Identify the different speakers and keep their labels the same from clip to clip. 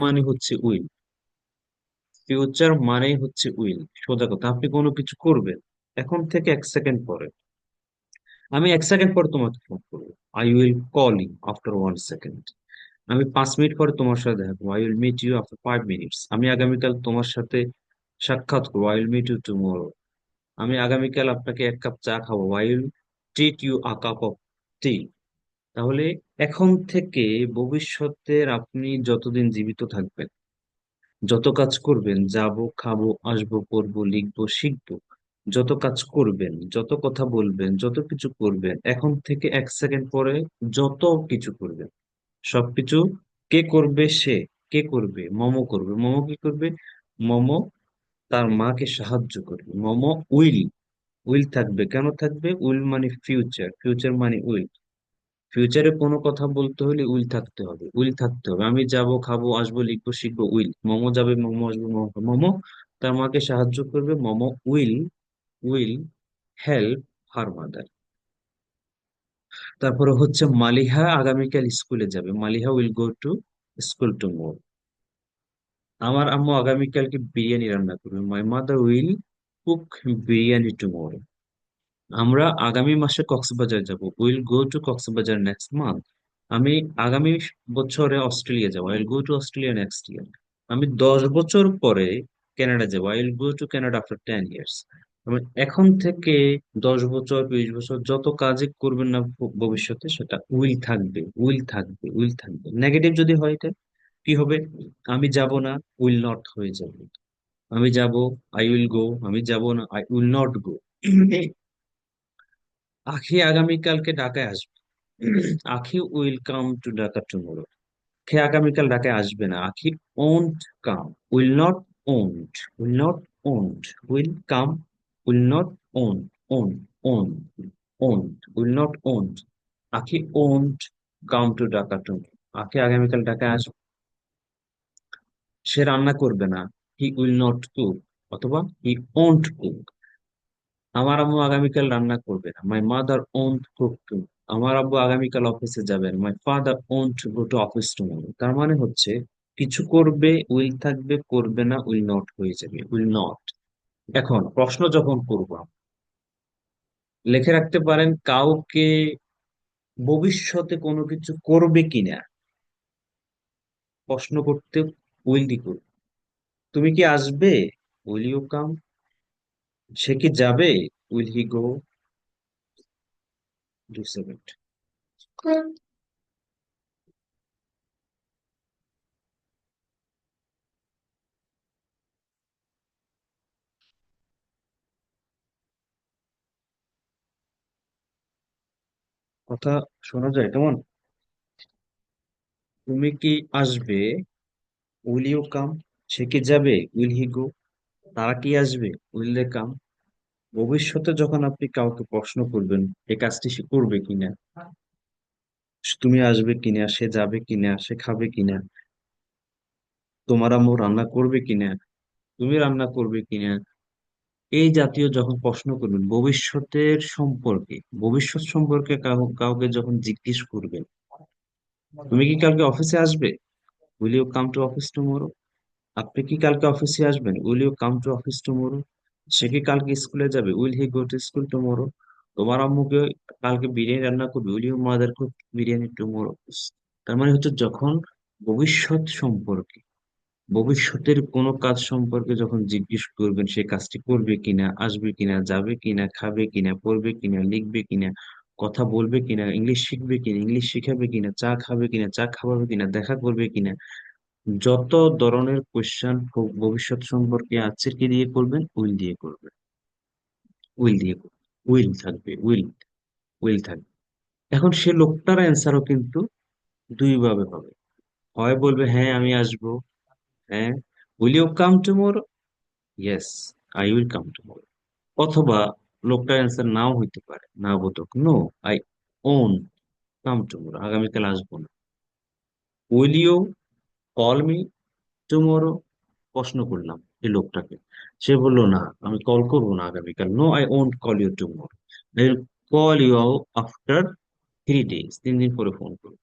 Speaker 1: মানে হচ্ছে will. Future মানেই হচ্ছে উইল। সোজা কথা, আপনি কোনো কিছু করবেন এখন থেকে 1 সেকেন্ড পরে। আমি 1 সেকেন্ড পর তোমাকে ফোন করবো, I will call you after 1 second. আমি 5 মিনিট পরে তোমার সাথে দেখা করবো, I will meet you after 5 minutes. আমি আগামীকাল তোমার সাথে সাক্ষাৎ করবো, I will meet you tomorrow. আমি আগামীকাল আপনাকে 1 কাপ চা খাবো, I will treat you a cup of tea. তাহলে এখন থেকে ভবিষ্যতের আপনি যতদিন জীবিত থাকবেন, যত কাজ করবেন, যাব, খাবো, আসবো, পড়বো, লিখবো, শিখবো, যত কাজ করবেন, যত কথা বলবেন, যত কিছু করবেন, এখন থেকে 1 সেকেন্ড পরে যত কিছু করবেন, সবকিছু কে করবে? সে কে করবে? মম করবে। মম কি করবে? মম তার মাকে সাহায্য করবে। মম উইল, উইল থাকবে। কেন থাকবে? উইল মানে ফিউচার, ফিউচার মানে উইল। ফিউচারে কোনো কথা বলতে হলে উইল থাকতে হবে, উইল থাকতে হবে। আমি যাব, খাবো, আসবো, লিখবো, শিখবো, উইল। মোমো যাবে, মোমো আসবে, মোমো তার মাকে সাহায্য করবে। Momo will, will help her mother. তারপরে হচ্ছে মালিহা আগামীকাল স্কুলে যাবে, Maliha will go to school tomorrow. আমার আম্মু আগামীকালকে বিরিয়ানি রান্না করবে, my mother will cook biryani tomorrow. আমরা আগামী মাসে কক্সবাজার যাব, will go two Cox's Bazar next month. আমি আগামী বছরে অস্ট্রেলিয়া যাব, I will go to Australia next year. আমি 10 বছর পরে কানাডা যাব, I will go to Canada after 10 years. আমি এখন থেকে 10 বছর, 20 বছর যত কাজই করবেন না ভবিষ্যতে, সেটা উইল থাকবে, উইল থাকবে, উইল থাকবে। নেগেটিভ যদি হয় এটা কি হবে? আমি যাব না, উইল নট হয়ে যাবে। আমি যাব, আই উইল গো। আমি যাব না, আই উইল নট গো। আখি আগামীকালকে ঢাকায় আসবে, Akhi will come to Dhaka tomorrow. Akhi আগামীকাল ঢাকায় আসবে না, Akhi won't come, will not won't, will not won't, will come, will not won't, won't, won't, won't, will not won't. Akhi won't come to Dhaka tomorrow. Akhi আগামীকাল ঢাকায় আসবে, সে রান্না করবে না, হি উইল নট কুক, অথবা হি ওন্ট কুক। আমার আম্মু আগামীকাল রান্না করবে না, my mother won't cook to. আমার আব্বু আগামীকাল অফিসে যাবেন, my father won't go to office tomorrow. তার মানে হচ্ছে কিছু করবে উইল থাকবে, করবে না উইল নট হয়ে যাবে, উইল নট। এখন প্রশ্ন যখন করব, লিখে রাখতে পারেন কাউকে ভবিষ্যতে কোনো কিছু করবে কিনা প্রশ্ন করতে উইল দি করবে। তুমি কি আসবে? উইল ইউ কাম? সে কি যাবে? Will he go? 2 সেকেন্ড। কথা শোনা যায় কেমন? তুমি কি আসবে? উইল ইউ কাম? সে কি যাবে? উইল হি গো? তারা কি আসবে? উইল দে কাম? ভবিষ্যতে যখন আপনি কাউকে প্রশ্ন করবেন এই কাজটি সে করবে কিনা, তুমি আসবে কিনা, সে যাবে কিনা, সে খাবে কিনা, তোমার আম্মু রান্না করবে কিনা, তুমি রান্না করবে কিনা, এই জাতীয় যখন প্রশ্ন করবেন ভবিষ্যতের সম্পর্কে, ভবিষ্যৎ সম্পর্কে কাউকে যখন জিজ্ঞেস করবেন, তুমি কি কালকে অফিসে আসবে? Will you come to office tomorrow? আপনি কি কালকে অফিসে আসবেন? Will you come to office tomorrow? সে কি কালকে স্কুলে যাবে? Will he go to school tomorrow? তোমার আম্মুকে কালকে বিরিয়ানি রান্না করবে, will you mother cook biryani tomorrow? তার মানে হচ্ছে যখন ভবিষ্যৎ সম্পর্কে, ভবিষ্যতের কোনো কাজ সম্পর্কে যখন জিজ্ঞেস করবেন সে কাজটি করবে কিনা, আসবে কিনা, যাবে কিনা, খাবে কিনা, পড়বে কিনা, লিখবে কিনা, কথা বলবে কিনা, ইংলিশ শিখবে কিনা, ইংলিশ শিখাবে কিনা, চা খাবে কিনা, চা খাওয়াবে কিনা, দেখা করবে কিনা, যত ধরনের কোয়েশ্চেন ভবিষ্যৎ সম্পর্কে আছে কি দিয়ে করবেন? উইল দিয়ে করবেন, উইল দিয়ে করবেন। উইল থাকবে, উইল, উইল থাকবে। এখন সে লোকটার অ্যান্সারও কিন্তু দুই ভাবে হবে। হয় বলবে হ্যাঁ আমি আসবো, হ্যাঁ, will you come tomorrow? Yes, I will come tomorrow. অথবা লোকটার অ্যান্সার নাও হইতে পারে, না বোধক, no, I won't come tomorrow, আগামীকাল আসবো না। Will you call me tomorrow? প্রশ্ন করলাম এই লোকটাকে, সে বললো না আমি কল করবো না আগামীকাল, no I won't call you tomorrow, I will call you after 3 days, 3 দিন পরে ফোন করবো।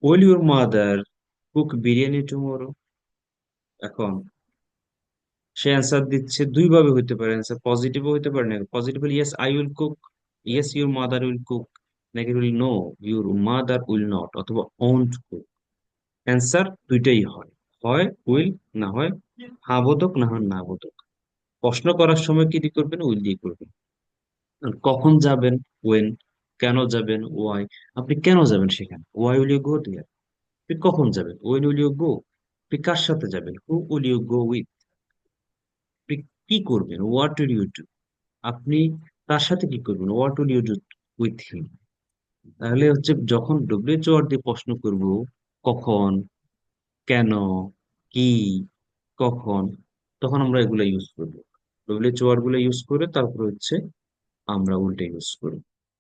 Speaker 1: Will your mother cook biryani tomorrow. এখন সে অ্যান্সার দিচ্ছে দুই ভাবে হইতে পারে, অ্যান্সার পজিটিভও হইতে পারে না positive, yes I will cook, yes your mother will cook, নাকি will no your mother will not, অথবা ওন্ট কুক। অ্যান্সার দুইটাই হয়, হয় উইল, না হয় হ্যাঁ বোধক, না হয় না বোধক। প্রশ্ন করার সময় কি দিয়ে করবেন? উইল দিয়ে করবেন। আর কখন যাবেন? ওয়েন। কেন যাবেন? ওয়াই। আপনি কেন যাবেন সেখানে? Why will you go there. আপনি কখন যাবেন? When will you go. আপনি কার সাথে যাবেন? Who will you go with. আপনি কি করবেন? What will you do. আপনি তার সাথে কি করবেন? What will you do with him. তাহলে হচ্ছে যখন ডব্লিউএইচ দিয়ে প্রশ্ন করব, কখন, কেন, কি, কখন, তখন আমরা এগুলো ইউজ করবো। ডব্লিউএইচ গুলো ইউজ করে তারপর হচ্ছে আমরা উল্টে ইউজ করি।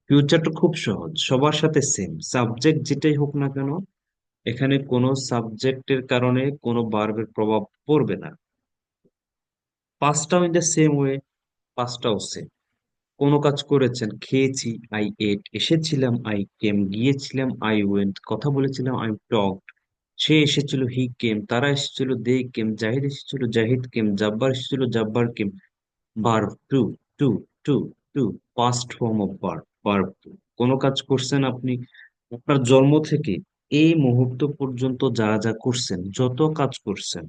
Speaker 1: ফিউচারটা খুব সহজ, সবার সাথে সেম, সাবজেক্ট যেটাই হোক না কেন, এখানে কোনো সাবজেক্টের কারণে কোনো ভার্বের প্রভাব পড়বে না। পাঁচটাও ইন দ্য সেম ওয়ে, পাঁচটাও সেম। কোনো কাজ করেছেন, খেয়েছি, আই এট, এসেছিলাম, আই কেম, গিয়েছিলাম, আই ওয়েন্ট, কথা বলেছিলাম, আই টকড, সে এসেছিল, হি কেম, তারা এসেছিল, দে কেম, জাহিদ এসেছিল, জাহিদ কেম, জাব্বার এসেছিল, Jabbar came. Verb two, two, two, two, past form of verb, verb two. কোনো কাজ করছেন আপনি, আপনার জন্ম থেকে এই মুহূর্ত পর্যন্ত যা যা করছেন, যত কাজ করছেন,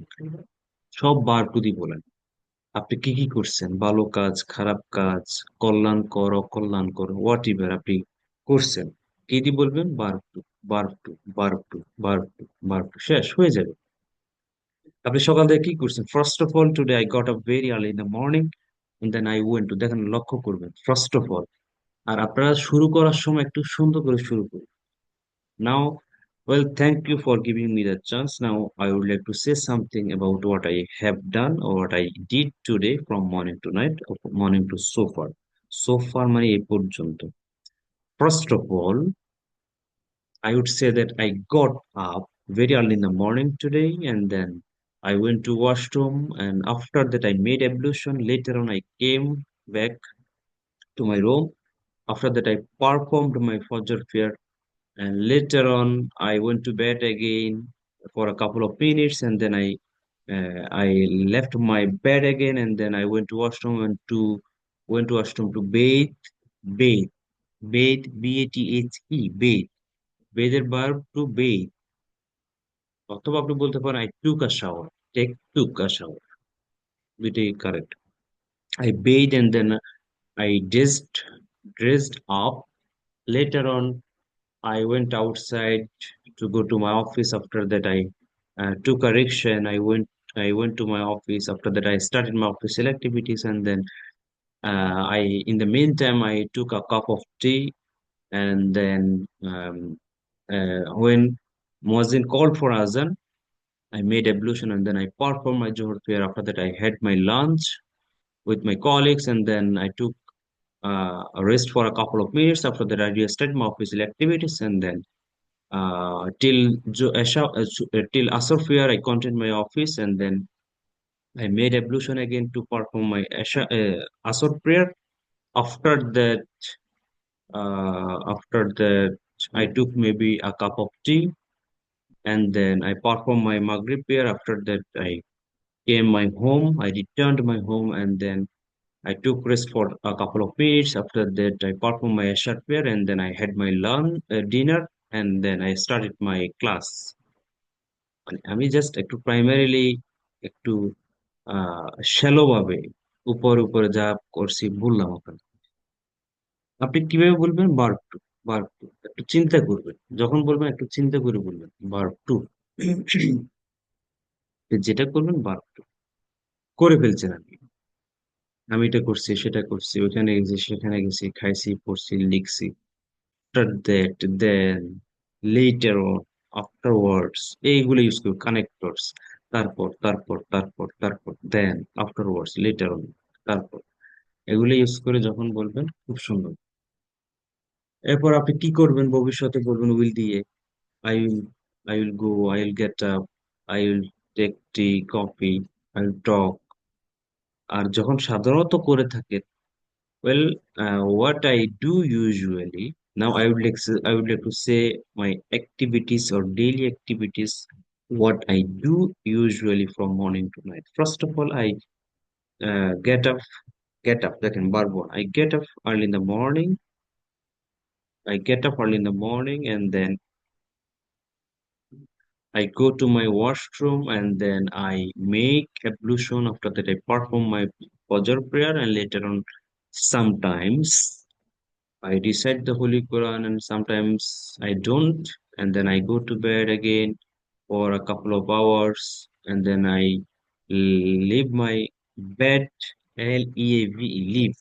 Speaker 1: সব ভার্ব টু দিয়ে বলেন। আপনি কি কি করছেন, ভালো কাজ, খারাপ কাজ, কল্যাণকর, অকল্যাণকর, হোয়াট এভার আপনি করছেন, কি দিয়ে বলবেন? Verb two, verb two, verb two, verb two, verb two, শেষ হয়ে যাবে। আপনি সকাল থেকে কি করছেন? First of all today I got up very early in the morning and then I went to. দেখেন, লক্ষ্য করবেন, ফার্স্ট অফ অল। আর আপনারা শুরু করার সময় একটু সুন্দর করে শুরু করুন। নাও, well, thank you for giving me the chance. Now I would like to say something about what I have done or what I did today from morning to night, or morning to so far. So far মানে এই পর্যন্ত। First of all, I would say that I got up very early in the morning today, and then I went to washroom, and after that I made ablution. Later on I came back to my room. After that I performed my Fajr prayer, and later on I went to bed again for a couple of minutes, and then I left my bed again, and then I went to washroom and to went to washroom to bathe, bathe, bathe, bathe. বেদের verb to bathe, অথবা আপনি বলতে পারেন I took a shower, take, took a shower, দুইটাই correct. I bathed and then I dressed up. Later on I went outside to go to my office. After that I took a rickshaw and I went to my office. After that I started my official activities, and then I in the meantime I took a cup of tea, and then when Muazzin called for Azan, I made ablution, and then I performed my Johor prayer. After that, I had my lunch with my colleagues, and then I took a rest for a couple of minutes. After that, I restarted my official activities, and then till Asr prayer, I continued my office, and then I made ablution again to perform my Asr prayer. After that, after that, I took maybe a cup of tea, and then I performed my Maghrib prayer. After that, I came my home. I returned my home, and then I took rest for a couple of minutes. After that, I performed my Asha prayer, and then I had my dinner, and then I started my class. মানে আমি just একটু primarily একটু shallow ভাবে উপর উপরে যা করছি বললাম আপনাকে। আপনি কিভাবে বলবেন? Verb two, verb two. একটু চিন্তা করবেন, যখন বলবেন একটু চিন্তা করে বলবেন ভার্ব টু। যেটা করবেন ভার্ব টু। করে ফেলছেন আপনি, আমি এটা করছি, সেটা করছি, ওখানে গেছি, সেখানে গেছি, খাইছি, পড়ছি, লিখছি। After that, then, later on, afterwards, এইগুলো ইউজ করি, কানেক্টরস। তারপর, তারপর, তারপর, তারপর, দেন, আফটারওয়ার্ডস, লেটার অন, তারপর, এগুলো ইউজ করে যখন বলবেন খুব সুন্দর। এরপর আপনি কি করবেন? ভবিষ্যতে বলবেন উইল দিয়ে। I will, I will go, I will get up, I will take tea, coffee, I will talk. আর যখন সাধারণত করে থাকে, well, what I do usually, now I would like to say my activities or daily activities. What I do usually from morning to night. First of all, I get up. That can verb one. I get up early in the morning. I get up early in the morning and then I go to my washroom and then I make ablution. After that, I perform my Fajr prayer and later on, sometimes I recite the Holy Quran and sometimes I don't. And then I go to bed again for a couple of hours and then I leave my bed, L-E-A-V-E, leave,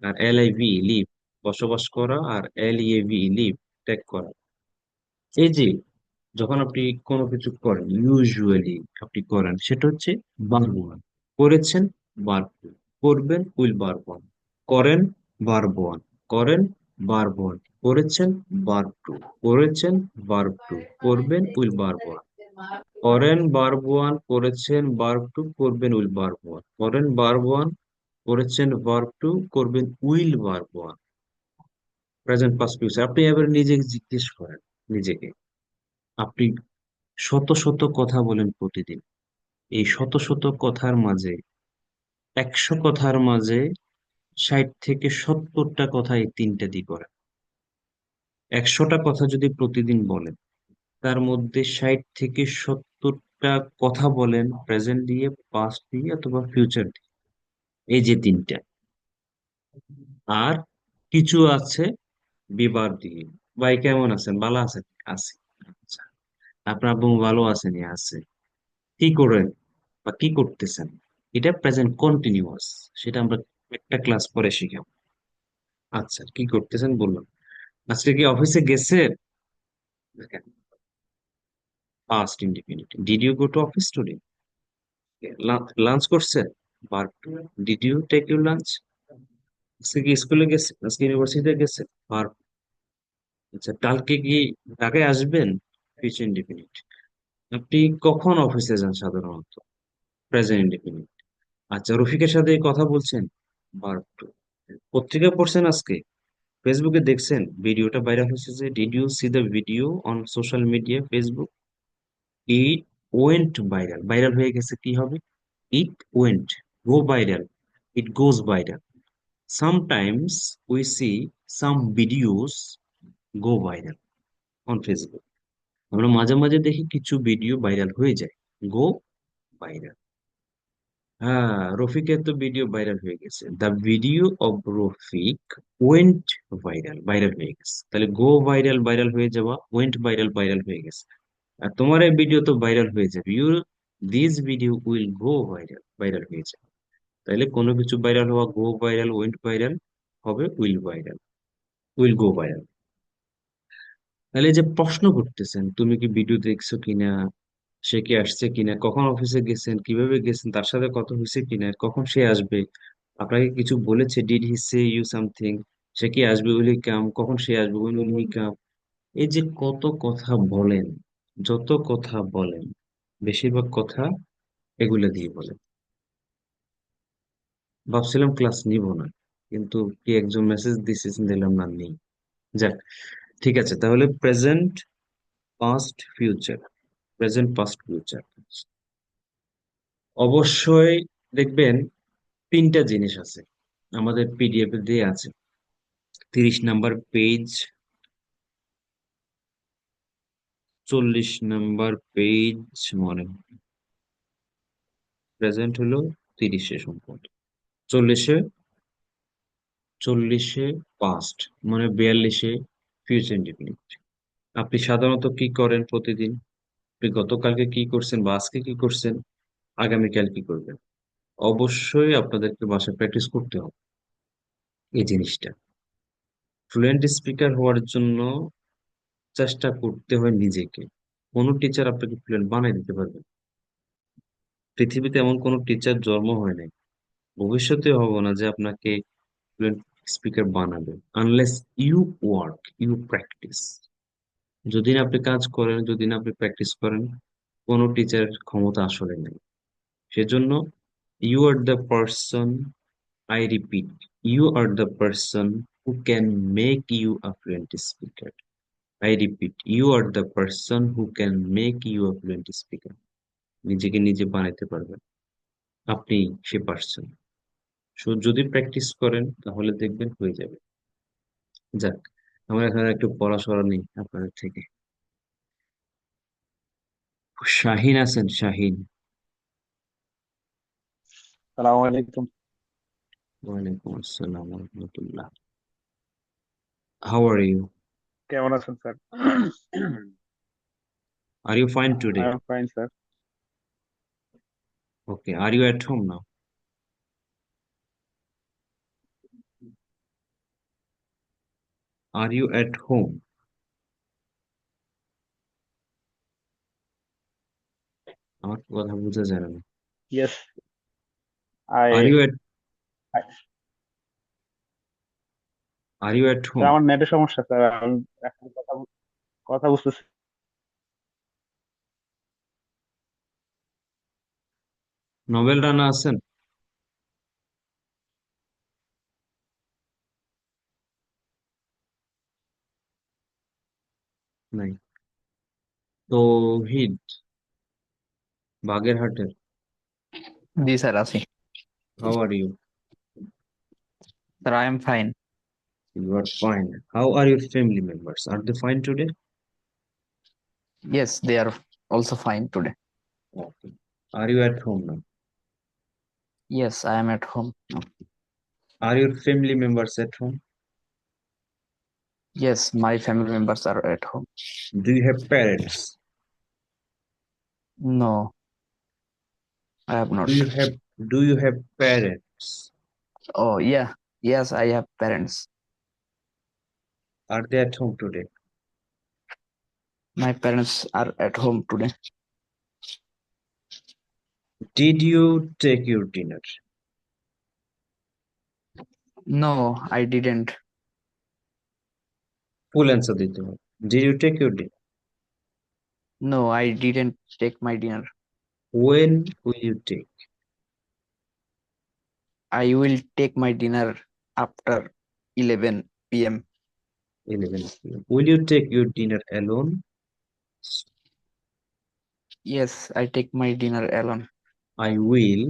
Speaker 1: R L-I-V-E, leave, বসবাস করা, আর L-E-A-V-E, leave, ত্যাগ করা। এই যে যখন আপনি কোনো কিছু করেন ইউজুয়ালি আপনি করেন সেটা হচ্ছে বার ওয়ান, করেছেন বার টু, করবেন উইল বার ওয়ান, করেন বার ওয়ান, করেন বার ওয়ান, করেছেন বার টু, করেছেন বার টু, করবেন উইল বার ওয়ান, করেন বার ওয়ান, করেছেন বার টু, করবেন উইল বার ওয়ান, করেন বার ওয়ান, করেছেন বার টু, করবেন will bar one, present past future. আপনি এবার নিজেকে জিজ্ঞেস করেন নিজেকে, আপনি শত শত কথা বলেন প্রতিদিন, এই শত শত কথার মাঝে 100 কথার মাঝে 60 থেকে 70টা কথা এই তিনটা দিয়ে করেন। 100টা কথা যদি প্রতিদিন বলেন তার মধ্যে 60 থেকে 70টা কথা বলেন প্রেজেন্ট দিয়ে, পাস্ট দিয়ে অথবা ফিউচার দিয়ে, এই যে তিনটা। আর কিছু আছে বিবার দিয়ে, ভাই কেমন আছেন, ভালো আছেন, আছি, আচ্ছা, আপনার আব্বু ভালো আছেন, আছে, কি করেন বা কি করতেছেন, এটা প্রেজেন্ট কন্টিনিউয়াস। সেটা আমরা একটা ক্লাস পরে শিখাবো। আচ্ছা, কি করতেছেন বললাম। আজকে কি অফিসে গেছেন? দেখেন, past indefinite, did you go to office today? Lunch করছেন, verb two, did you take your lunch? আজকে কি স্কুলে গেছেন, আজকে ইউনিভার্সিটিতে গেছেন, ভার্ব। আচ্ছা, কালকে কি ঢাকায় আসবেন, ফিউচার ইনডিফিনিট। আপনি কখন অফিসে যান সাধারণত, প্রেজেন্ট ইনডিফিনিট। আচ্ছা, রফিকের সাথে কথা বলছেন, ভার্ব টু। পত্রিকা পড়ছেন আজকে, ফেসবুকে দেখছেন ভিডিওটা ভাইরাল হয়েছে যে, did you see the video on social media, Facebook? It went viral, viral হয়ে গেছে, কি হবে, it went, go viral, it goes viral. Sometimes we see some videos go viral on Facebook. আমরা মাঝে মাঝে দেখি কিছু ভিডিও ভাইরাল হয়ে যায়, গো ভাইরাল। হ্যাঁ, রফিকের তো ভিডিও ভাইরাল হয়ে গেছে, the video of Rafiq went viral, viral হয়ে গেছে। তাহলে গো ভাইরাল, ভাইরাল হয়ে যাওয়া, ওয়েন্ট ভাইরাল, ভাইরাল হয়ে গেছে। আর তোমার এই ভিডিও তো ভাইরাল হয়ে যাবে, your this video will go viral, viral হয়ে যাবে। তাহলে কোনো কিছু ভাইরাল হওয়া, গো ভাইরাল, ওয়েন্ট ভাইরাল, হবে will viral, will go viral. তাহলে এই যে প্রশ্ন করতেছেন, তুমি কি ভিডিও দেখছো কিনা, সে কি আসছে কিনা, কখন অফিসে গেছেন, কিভাবে গেছেন, তার সাথে কথা হয়েছে কিনা, কখন সে আসবে, আপনাকে কিছু বলেছে, did he say you something, সে কি আসবে, উইল হি কাম, কখন সে আসবে, উইল হি কাম। এই যে কত কথা বলেন, যত কথা বলেন বেশিরভাগ কথা এগুলা দিয়ে বলেন। ভাবছিলাম ক্লাস নিব না, কিন্তু কি একজন মেসেজ দিয়েছেন, দিলাম না, নেই। যাক, ঠিক আছে, তাহলে present past future, present past future অবশ্যই দেখবেন তিনটা জিনিস আছে, আমাদের পিডিএফ এ দিয়ে আছে, 30 নাম্বার পেজ, 40 নাম্বার পেজ, মনে প্রেজেন্ট হলো 30-এ সম্পূর্ণ, 40-এ, 40-এ পাস্ট, মানে 42-এ ফিউচার ইনডিফিনিট। আপনি সাধারণত কি করেন প্রতিদিন, আপনি গতকালকে কি করছেন বা আজকে কি করছেন, আগামীকাল কি করবেন, অবশ্যই আপনাদেরকে বাসায় প্র্যাকটিস করতে হবে এই জিনিসটা। ফ্লুয়েন্ট স্পিকার হওয়ার জন্য চেষ্টা করতে হয় নিজেকে, কোনো টিচার আপনাকে ফ্লুয়েন্ট বানাই দিতে পারবে না। পৃথিবীতে এমন কোনো টিচার জন্ম হয় নাই, ভবিষ্যতে হবো না যে আপনাকে ফ্লুয়েন্ট স্পিকার বানাবে, unless you work, you practice. যদি না আপনি কাজ করেন, যদি না আপনি প্র্যাকটিস করেন, কোনো টিচারের ক্ষমতা আসলে নেই। সেজন্য you are the person, I repeat, you are the person who can make you a fluent speaker. I repeat, you are the person who can make you a fluent speaker. নিজেকে নিজে বানাইতে পারবেন, আপনি সে পারসন। সো যদি practice করেন তাহলে দেখবেন হয়ে যাবে। যাক, আমরা এখানে একটু পড়াশোনা নেই আপনাদের থেকে। শাহিন আছেন, শাহিন।
Speaker 2: সালাম আলাইকুম।
Speaker 1: ওয়ালাইকুম আসসালাম রহমতুল্লাহ। How are you?
Speaker 2: কেমন আছেন sir?
Speaker 1: Are you fine today?
Speaker 2: I am fine sir.
Speaker 1: Okay, are you at home now? Are you at home? আমার কথা বোঝা যায় না।
Speaker 2: Yes, I
Speaker 1: are you at are you at
Speaker 2: sir
Speaker 1: home?
Speaker 2: আমার নেটের সমস্যা স্যার। আমি এখন কথা বুঝতেছি।
Speaker 1: নোবেল রানা আছেন? নাই। তৌহিদ, বাগেরহাটের।
Speaker 3: জি স্যার আছি।
Speaker 1: How are you?
Speaker 3: Sir I am fine.
Speaker 1: You are fine. How are your family members? Are they fine today?
Speaker 3: Yes, they are also fine today.
Speaker 1: Okay. Are you at home now?
Speaker 3: Yes, I am at home now.
Speaker 1: Are your family members at home?
Speaker 3: Yes, my family members are at home.
Speaker 1: Do you have parents?
Speaker 3: No, I have not.
Speaker 1: Do you have do you have parents?
Speaker 3: Oh, yeah. Yes, I have parents.
Speaker 1: Are they at home today?
Speaker 3: My parents are at home today.
Speaker 1: Did you take your dinner?
Speaker 3: No, I didn't.
Speaker 1: Full answer দিতে হবে। Did you take your dinner?
Speaker 3: No, I didn't take my dinner.
Speaker 1: When will you take?
Speaker 3: I will take my dinner after 11 p.m.
Speaker 1: 11 p.m. Will you take your dinner alone?
Speaker 3: Yes, I take my dinner alone.
Speaker 1: I will.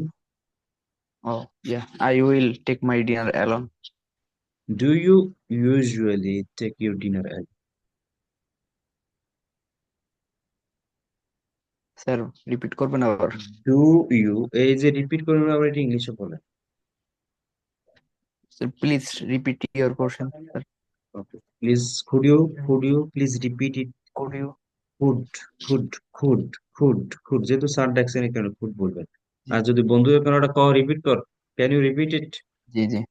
Speaker 3: Oh, yeah, I will take my dinner alone.
Speaker 1: Do you usually take your dinner alone?
Speaker 3: Sir repeat করবেন আবার?
Speaker 1: Do you, এই যে repeat করবেন আবার এটা ইংলিশে বলেন।
Speaker 3: Sir, please repeat your question, sir.
Speaker 1: Okay. Please, could you please repeat it?
Speaker 3: Could you?
Speaker 1: Could, could যেহেতু স্যার ডাকছেন কেন could বলবেন। আর যদি বন্ধুদের কোনো একটা কও রিপিট কর, ক্যান ইউ রিপিট ইট?
Speaker 3: জি জি।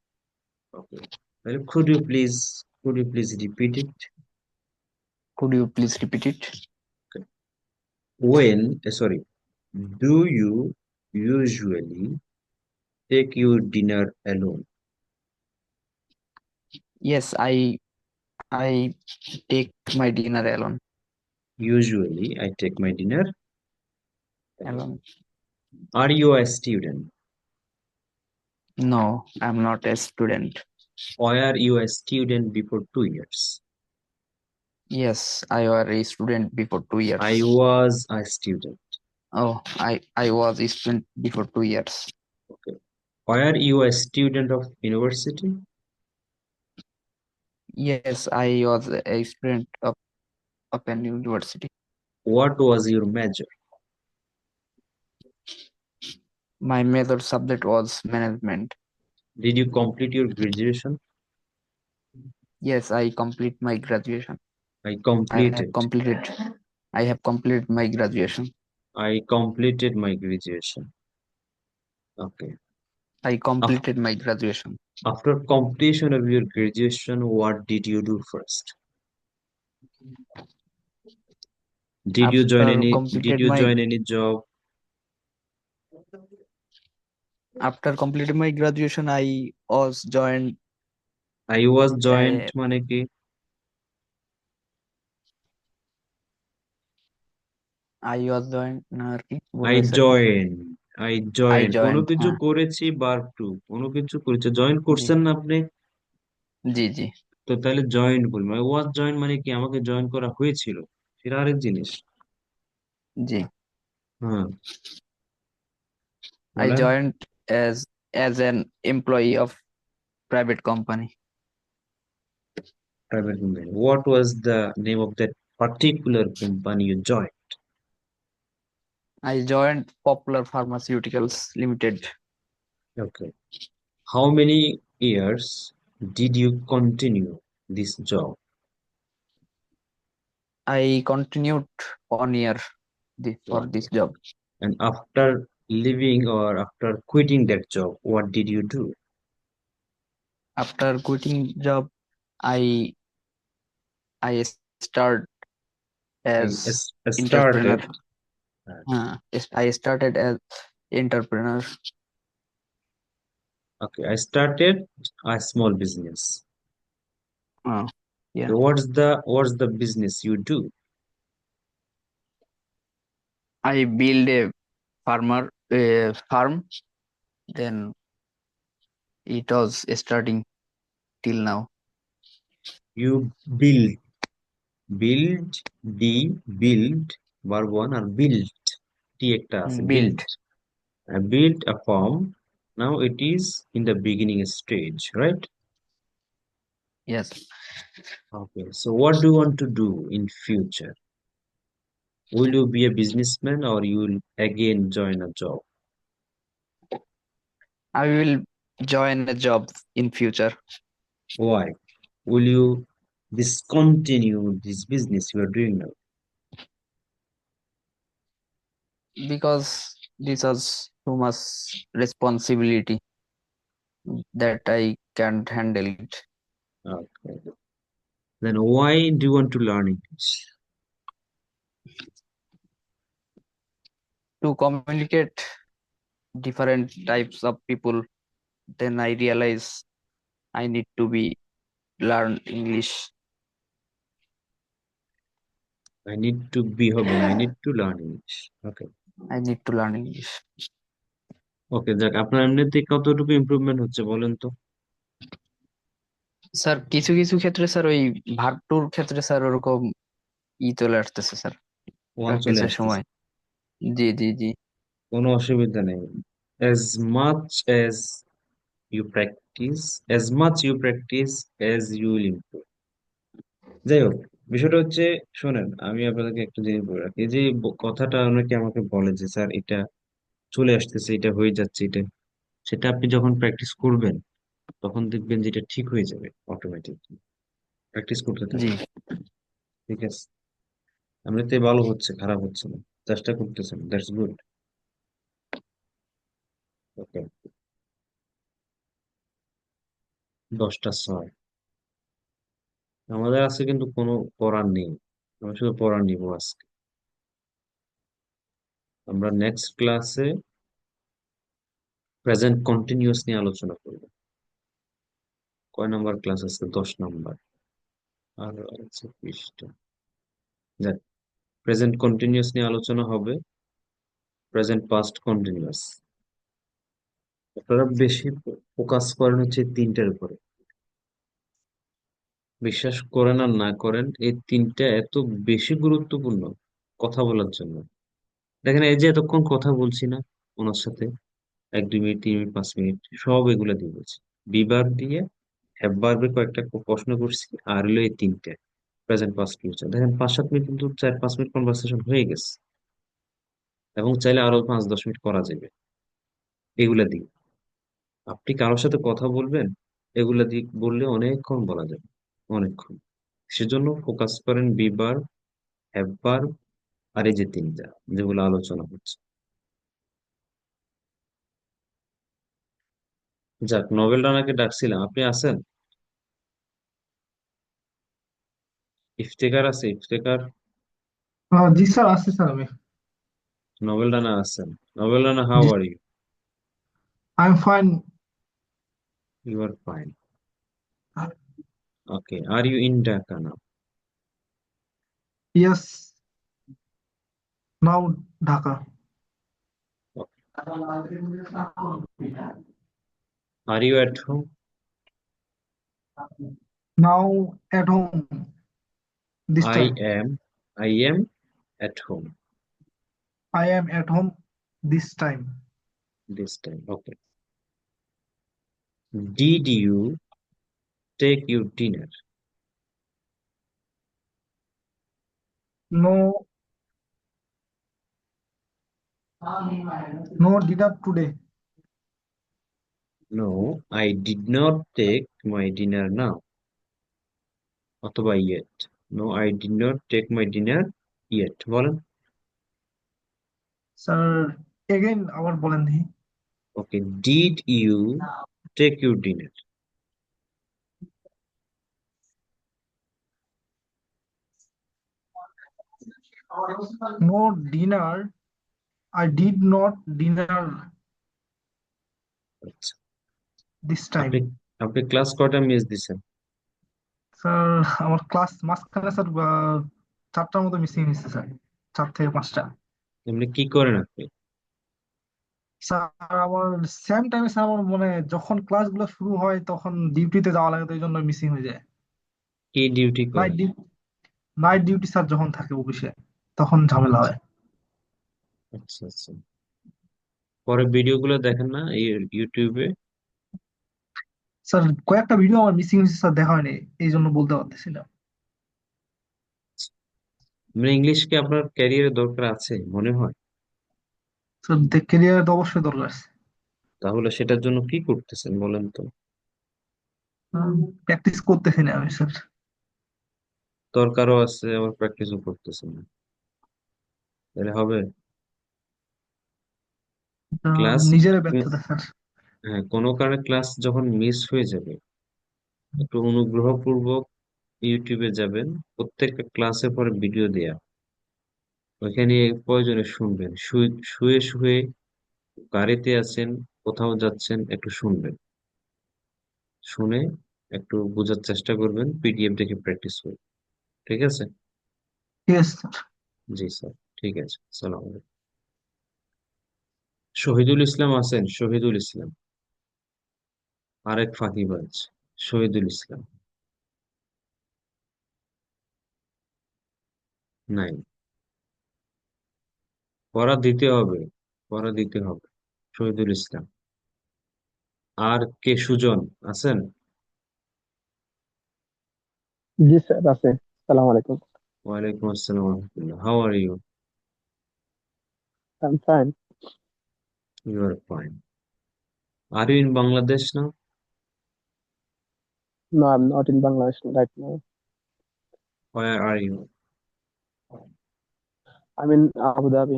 Speaker 1: ওকে, তাহলে could you please repeat it?
Speaker 3: Could you please repeat it?
Speaker 1: Okay. Sorry, do you usually take your dinner alone?
Speaker 3: Yes, I take my dinner alone.
Speaker 1: Usually I take my dinner alone.
Speaker 3: Alone.
Speaker 1: Are you a student?
Speaker 3: No, I'm not a student.
Speaker 1: Were you a student before 2 years?
Speaker 3: Yes, I was a student before 2 years.
Speaker 1: I was a student.
Speaker 3: Oh, I was a student before 2 years.
Speaker 1: Okay. Were you a student of university?
Speaker 3: Yes, I was a student of an university.
Speaker 1: What was your major?
Speaker 3: My major subject was management.
Speaker 1: Did you complete your graduation?
Speaker 3: Yes, I complete my graduation.
Speaker 1: I
Speaker 3: I have
Speaker 1: completed.
Speaker 3: completed. I have completed my graduation.
Speaker 1: I completed my graduation. Okay.
Speaker 3: I
Speaker 1: Af-
Speaker 3: completed my graduation.
Speaker 1: After completion of your graduation, what did you do first? Did you join
Speaker 3: After
Speaker 1: any did
Speaker 3: completed
Speaker 1: you
Speaker 3: my
Speaker 1: join any job?
Speaker 3: After completing my graduation,
Speaker 1: I was joined
Speaker 3: uh,
Speaker 1: মানে কি?
Speaker 3: I was joined না আর কি
Speaker 1: I
Speaker 3: ভুল হয়েছে।
Speaker 1: joined. I
Speaker 3: I
Speaker 1: joined কোনো
Speaker 3: joined,
Speaker 1: কিছু
Speaker 3: হ্যাঁ।
Speaker 1: করেছি বার টু কোনো কিছু করেছে জয়েন
Speaker 3: জি
Speaker 1: করছেন না আপনি?
Speaker 3: জি জি।
Speaker 1: তো তাহলে জয়েন বলি, মানে ওয়াজ জয়েন মানে কি আমাকে জয়েন করা হয়েছিল, সেটা আরেক জিনিস।
Speaker 3: জি,
Speaker 1: হ্যাঁ,
Speaker 3: I
Speaker 1: বলেন।
Speaker 3: joined as an employee of private company.
Speaker 1: Private company. What was the name of that particular company you joined?
Speaker 3: I joined Popular Pharmaceuticals Limited.
Speaker 1: Okay. How many years did you continue this job?
Speaker 3: I continued 1 year for this job.
Speaker 1: And after leaving or after quitting that job, what did you do?
Speaker 3: After quitting job, I I start as
Speaker 1: I
Speaker 3: entrepreneur.
Speaker 1: started. uh,
Speaker 3: Yes, I started as entrepreneur.
Speaker 1: Okay, I started a small business.
Speaker 3: Uh, yeah,
Speaker 1: So what's the business you do?
Speaker 3: I build a farm. Then it was starting till now.
Speaker 1: You build, build, verb one or build, টি একটা আছে, build.
Speaker 3: Built.
Speaker 1: I built a farm. Now it is in the beginning stage, right?
Speaker 3: Yes,
Speaker 1: Okay. So what do you want to do in future? Will you be a businessman or you will again join a job?
Speaker 3: I will join a job in future
Speaker 1: Why? Will you discontinue this business you are doing now?
Speaker 3: because this was too much responsibility that I can't handle it.
Speaker 1: Okay. Then why do you want to learn English?
Speaker 3: To communicate different types of people, then I realize I need to be learn English.
Speaker 1: I need to be হবে না, I need to learn English. Okay.
Speaker 3: I need to learn English.
Speaker 1: ওকে, যাক, আপনার এমনিতে কতটুকু improvement হচ্ছে বলেন তো?
Speaker 3: Sir কিছু কিছু ক্ষেত্রে স্যার ওই ভাগ টুর ক্ষেত্রে স্যার ওরকম চলে আসতেছে স্যার
Speaker 1: ওয়ান চলে
Speaker 3: প্র্যাকটিসের
Speaker 1: আসতেছে,
Speaker 3: সময়। জি জি জি।
Speaker 1: কোনো অসুবিধা নেই। as much as you practice, as much you practice, as you will improve. যাই হোক, বিষয়টা হচ্ছে, শোনেন, আমি আপনাদেরকে একটা জিনিস বলে রাখি, এই যে কথাটা অনেকে আমাকে বলে যে স্যার এটা চলে আসতেছে, এটা হয়ে যাচ্ছে, এটা সেটা আপনি যখন প্র্যাকটিস করবেন তখন দেখবেন যে এটা ঠিক হয়ে যাবে অটোমেটিকলি। প্র্যাকটিস করতে
Speaker 3: জি,
Speaker 1: থাকবেন, ঠিক আছে? এমনিতে ভালো হচ্ছে, খারাপ হচ্ছে না, চেষ্টা করতেছেন, দ্যাটস গুড। ওকে, 10টা 6। আমাদের আছে কিন্তু কোনো পড়ার নেই, আমরা শুধু পড়া নিব আজকে। আমরা নেক্সট ক্লাসে প্রেজেন্ট কন্টিনিউয়াস নিয়ে আলোচনা করব। কয় নাম্বার ক্লাস আছে? 10 নাম্বার। আর আছে 20টা। যাক, প্রেজেন্ট কন্টিনিউয়াস নিয়ে আলোচনা হবে, প্রেজেন্ট পাস্ট কন্টিনিউয়াস। আপনারা বেশি ফোকাস করেন হচ্ছে এই তিনটার উপরে। বিশ্বাস করেন আর না করেন, এই তিনটা এত বেশি গুরুত্বপূর্ণ কথা বলার জন্য। দেখেন, এই যে এতক্ষণ কথা বলছি না ওনার সাথে, 1 2 মিনিট 3 মিনিট 5 মিনিট, সব এগুলা দিয়ে বলছি। বিভাগ দিয়ে হ্যাবভার্বের কয়েকটা প্রশ্ন করছি, আর হলো এই তিনটে, প্রেজেন্ট পাস্ট ফিউচার। দেখেন 5 7 মিনিট কিন্তু 4 5 মিনিট কনভারসেশন হয়ে গেছে, এবং চাইলে আরো 5 10 মিনিট করা যাবে এগুলা দিয়ে। আপনি কারোর সাথে কথা বলবেন, এগুলা দিয়ে বললে অনেকক্ষণ বলা যাবে, অনেকক্ষণ। সেজন্য ফোকাস করেন বিবার, হ্যাবভার, আর এই যে তিনটা যেগুলো আলোচনা হচ্ছে। যাক, নোবেল রানাকে ডাকছিলাম, আপনি আছেন? ইফতেকার আছে, ইফতেকার।
Speaker 4: জি স্যার, আছে স্যার। আমি
Speaker 1: নোবেল রানা আছেন? নোবেল রানা, হাউ
Speaker 4: জি,
Speaker 1: are you?
Speaker 4: I am fine.
Speaker 1: You are fine. Okay, are you in Dhaka now?
Speaker 4: Yes, now Dhaka.
Speaker 1: Are you at home?
Speaker 4: Now at home this
Speaker 1: I
Speaker 4: time.
Speaker 1: am at home
Speaker 4: I am at home this time.
Speaker 1: this time. Okay. Did you take your dinner?
Speaker 4: No, no dinner today.
Speaker 1: No, I did not take my dinner now. অথবা yet. No, I did not take my dinner yet. বলেন।
Speaker 4: Sir, again আবার বলেন দেখি।
Speaker 1: Okay. Did you take your dinner?
Speaker 4: No dinner. I did not dinner
Speaker 1: আচ্ছা।
Speaker 4: this
Speaker 1: আপনি
Speaker 4: time.
Speaker 1: আপনি class কয়টা miss দিছেন?
Speaker 4: স্যার আমার ক্লাস মাঝখানে স্যার 4টার মতো মিসিং হয়েছে স্যার, 4 থেকে 5টা।
Speaker 1: এমনি কি করেন আপনি?
Speaker 4: স্যার আমার সেম টাইমে স্যার আমার মানে যখন ক্লাসগুলো শুরু হয় তখন ডিউটিতে যাওয়া লাগে, তো এই জন্য মিসিং হয়ে যায়।
Speaker 1: কি ডিউটি
Speaker 4: নাইট
Speaker 1: করেন?
Speaker 4: ডিউটি, নাইট ডিউটি স্যার যখন থাকে অফিসে তখন ঝামেলা
Speaker 1: আচ্ছা
Speaker 4: হয়।
Speaker 1: আচ্ছা আচ্ছা। পরে ভিডিওগুলো দেখেন না এই ইউটিউবে?
Speaker 4: স্যার কয়েকটা ভিডিও আমার মিসিং হয়েছে স্যার, দেখা হয়নি, এই জন্য বলতে পারতেছি না।
Speaker 1: মানে ইংলিশ কি আপনার ক্যারিয়ারে দরকার আছে মনে হয়?
Speaker 4: স্যার ক্যারিয়ার তো অবশ্যই দরকার আছে।
Speaker 1: তাহলে সেটার জন্য কি করতেছেন বলেন তো?
Speaker 4: প্র্যাকটিস করতেছি না আমি স্যার।
Speaker 1: দরকারও আছে আবার প্র্যাকটিসও করতেছেন না, তাহলে হবে? ক্লাস,
Speaker 4: নিজের ব্যর্থতা স্যার।
Speaker 1: হ্যাঁ, কোনো কারণে ক্লাস যখন মিস হয়ে যাবে একটু অনুগ্রহপূর্বক ইউটিউবে যাবেন, প্রত্যেকটা ক্লাসের পরে ভিডিও দেয়া, ওইখানে প্রয়োজনে শুনবেন, শুয়ে শুয়ে শুয়ে গাড়িতে আছেন, কোথাও যাচ্ছেন, একটু শুনবেন, শুনে একটু বোঝার চেষ্টা করবেন, পিডিএফ দেখে প্র্যাকটিস করবেন। ঠিক আছে?
Speaker 4: ঠিক আছে স্যার।
Speaker 1: জি স্যার, ঠিক আছে, সালাম আলাইকুম। শহীদুল ইসলাম আছেন? শহীদুল ইসলাম, আরেক ফাঁকিবাজ, শহীদুল ইসলাম নাই? পড়া দিতে হবে, পড়া দিতে হবে। শহীদুল ইসলাম। আর কে, সুজন আছেন?
Speaker 5: জি স্যার আছে। সালাম আলাইকুম।
Speaker 1: ওয়ালাইকুম আসসালাম রহমতুল্লাহ, how are you?
Speaker 5: I am fine.
Speaker 1: You are fine. Are you in Bangladesh now?
Speaker 5: No, I'm not in Bangladesh right now.
Speaker 1: Where are you?
Speaker 5: I'm in Abu Dhabi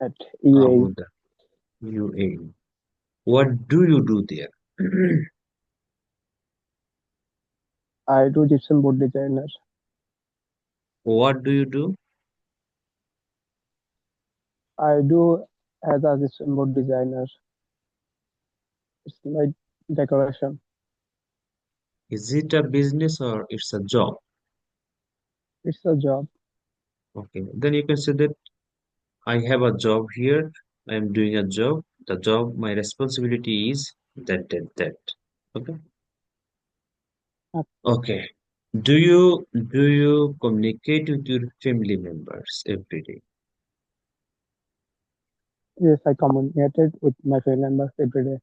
Speaker 5: at
Speaker 1: Abu
Speaker 5: UAE.
Speaker 1: Dhabi, UAE. What do you do there?
Speaker 5: I do gypsum board designer.
Speaker 1: What do you do?
Speaker 5: I do as a gypsum board designer. It's like decoration.
Speaker 1: Is it a business or it's a job?
Speaker 5: It's a job.
Speaker 1: Okay, then you can say that I have a job here. I am doing a job. The job, my responsibility is that. Okay.
Speaker 5: Uh,
Speaker 1: Okay. Do you communicate with your family members every day?
Speaker 5: Yes, I communicated with my family members every day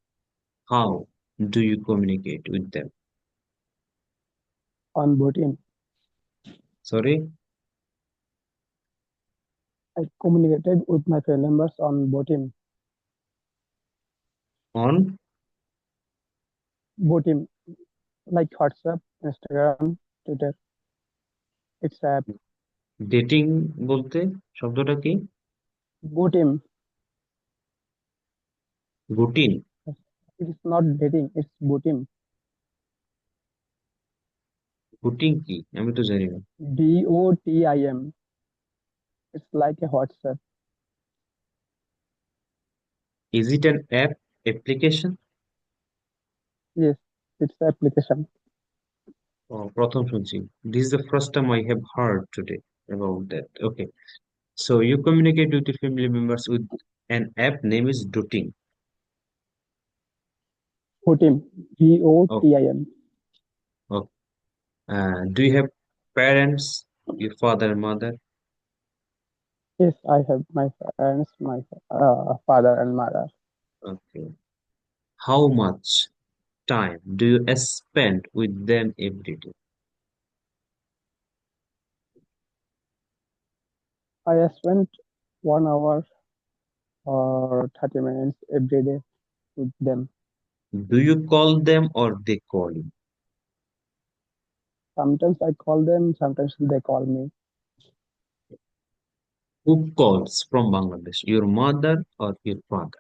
Speaker 1: How do you communicate with them?
Speaker 5: on Botim.
Speaker 1: Sorry,
Speaker 5: I communicated with my family members on Botim.
Speaker 1: on
Speaker 5: Botim, like WhatsApp, Instagram, Twitter. It's app.
Speaker 1: Dating বলতে শব্দটা কি?
Speaker 5: Botim.
Speaker 1: Routine?
Speaker 5: It's not dating. It's Botim.
Speaker 1: Routine কি আমি তো জানি না।
Speaker 5: BOTIM. It's like a WhatsApp.
Speaker 1: Is it an application?
Speaker 5: Yes, it's the application.
Speaker 1: প্রথম শুনছি। This is the first time I have heard today about that. Okay, so you communicate with your family members with an app name is Doting.
Speaker 5: Botim.
Speaker 1: Oh,
Speaker 5: BOTIM.
Speaker 1: okay. Do you have parents, your father and mother?
Speaker 5: Yes, I have my parents, my father and mother.
Speaker 1: Okay. How much time do you spend with them every day?
Speaker 5: I spent 1 hour or 30 minutes every day with them.
Speaker 1: Do you call them or they call you?
Speaker 5: Sometimes I call them, sometimes they call me.
Speaker 1: Who calls from Bangladesh? Your mother or your father?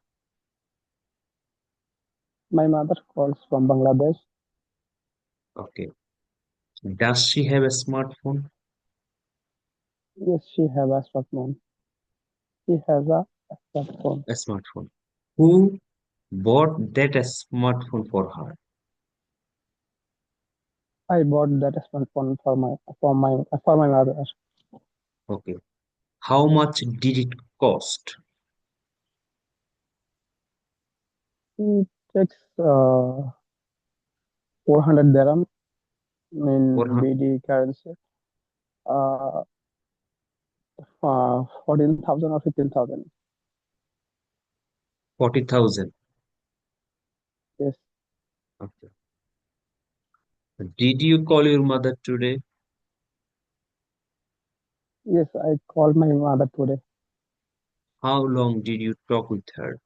Speaker 5: My mother calls from Bangladesh.
Speaker 1: Okay. Does she have a smartphone?
Speaker 5: Yes, she have a smartphone. She has a smartphone.
Speaker 1: A smartphone. Who bought that smartphone for her?
Speaker 5: I bought that smartphone for my mother.
Speaker 1: Okay. How much did it cost?
Speaker 5: It takes 400 dirham in
Speaker 1: For
Speaker 5: BD currency. Uh, 14,000 or 15,000.
Speaker 1: 40,000.
Speaker 5: Yes,
Speaker 1: Okay. Did you call your mother today?
Speaker 5: yes, I called my mother today.
Speaker 1: How long did you talk with her?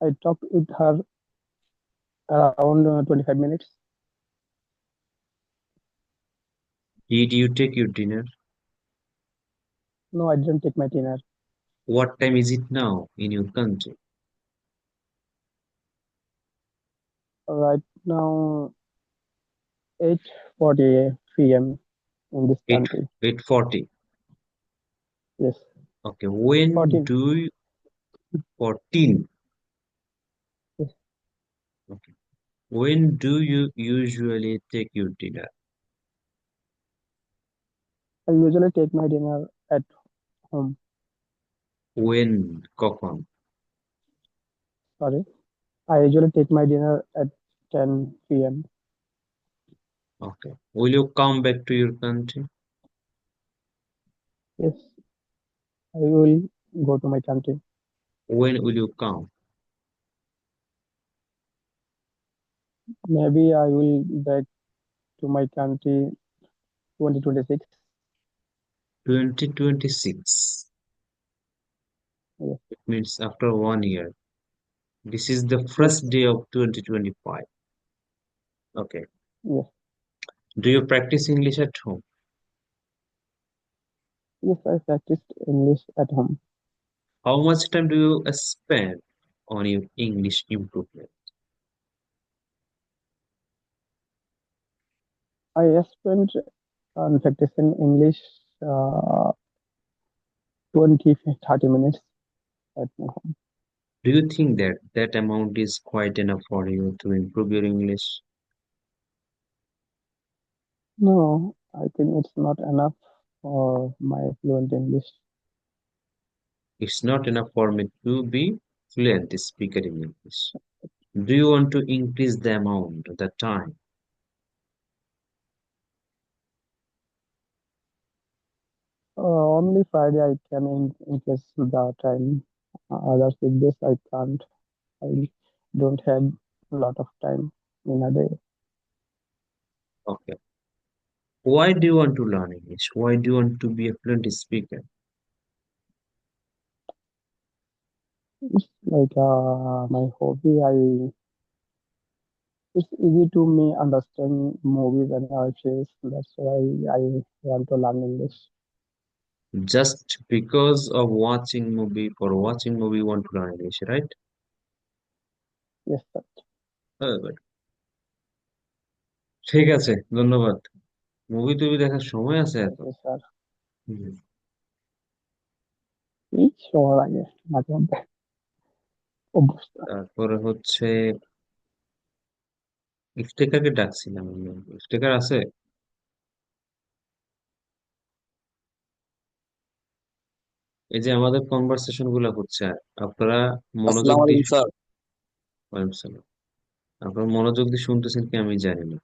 Speaker 5: I talked with her around 25 minutes.
Speaker 1: Did you take your dinner?
Speaker 5: No, I didn't take my dinner.
Speaker 1: What time is it now in your country?
Speaker 5: Right now, 8:40 p.m. in this
Speaker 1: 8
Speaker 5: country.
Speaker 1: 8:40.
Speaker 5: Yes,
Speaker 1: Okay. When
Speaker 5: 14.
Speaker 1: do you 14?
Speaker 5: Yes.
Speaker 1: Okay. When do you usually take your dinner?
Speaker 5: I usually take my dinner at home.
Speaker 1: When? কখন?
Speaker 5: Sorry. I usually take my dinner at 10 p.m.
Speaker 1: Okay. Will you come back to your country?
Speaker 5: Yes, I will go to my country.
Speaker 1: When will you come?
Speaker 5: Maybe I will back to my country 2026.
Speaker 1: 2026.
Speaker 5: Yes,
Speaker 1: It means after 1 year. This is the
Speaker 5: yes,
Speaker 1: first day of 2025. Okay.
Speaker 5: yes,
Speaker 1: Do you practice English at home?
Speaker 5: yes. I practiced English at home.
Speaker 1: How much time do you spend on your English improvement?
Speaker 5: I spent on practicing English 20, 30 minutes at my home.
Speaker 1: Do you think that that amount is quite enough for you to improve your English?
Speaker 5: No, I think it's not enough for my fluent English.
Speaker 1: It's not enough for me to be fluent speaker in English. Do you want to increase the amount, the time?
Speaker 5: Only Friday I can increase the time. Others weekdays I can't. I don't have a lot of time in a day.
Speaker 1: Okay. Why do you want to learn English? Why do you want to be a fluent speaker?
Speaker 5: It's like my hobby. It's easy to me understand movies and arches. That's why I want to learn English.
Speaker 1: Just because of watching movie, for watching movie, you want to learn English, right?
Speaker 5: Yes, sir.
Speaker 1: Good. ঠিক আছে, ধন্যবাদ। Movie টুভি দেখার সময় আছে এত?
Speaker 5: Yes, sir.
Speaker 1: হুম।
Speaker 5: এই সময় লাগে মাঝে মধ্যে অভ্যস্ত।
Speaker 1: তারপরে হচ্ছে ইফতেখারকে ডাকছিলাম আমি। ইফতেখার আছে? এই যে আমাদের কনভারসেশন গুলা হচ্ছে, আপনারা মনোযোগ
Speaker 6: আসসালামু
Speaker 1: দিয়ে
Speaker 6: আলাইকুম স্যার।
Speaker 1: ওয়ালাইকুম সালাম। আপনারা মনোযোগ দিয়ে শুনতেছেন কি আমি জানি না।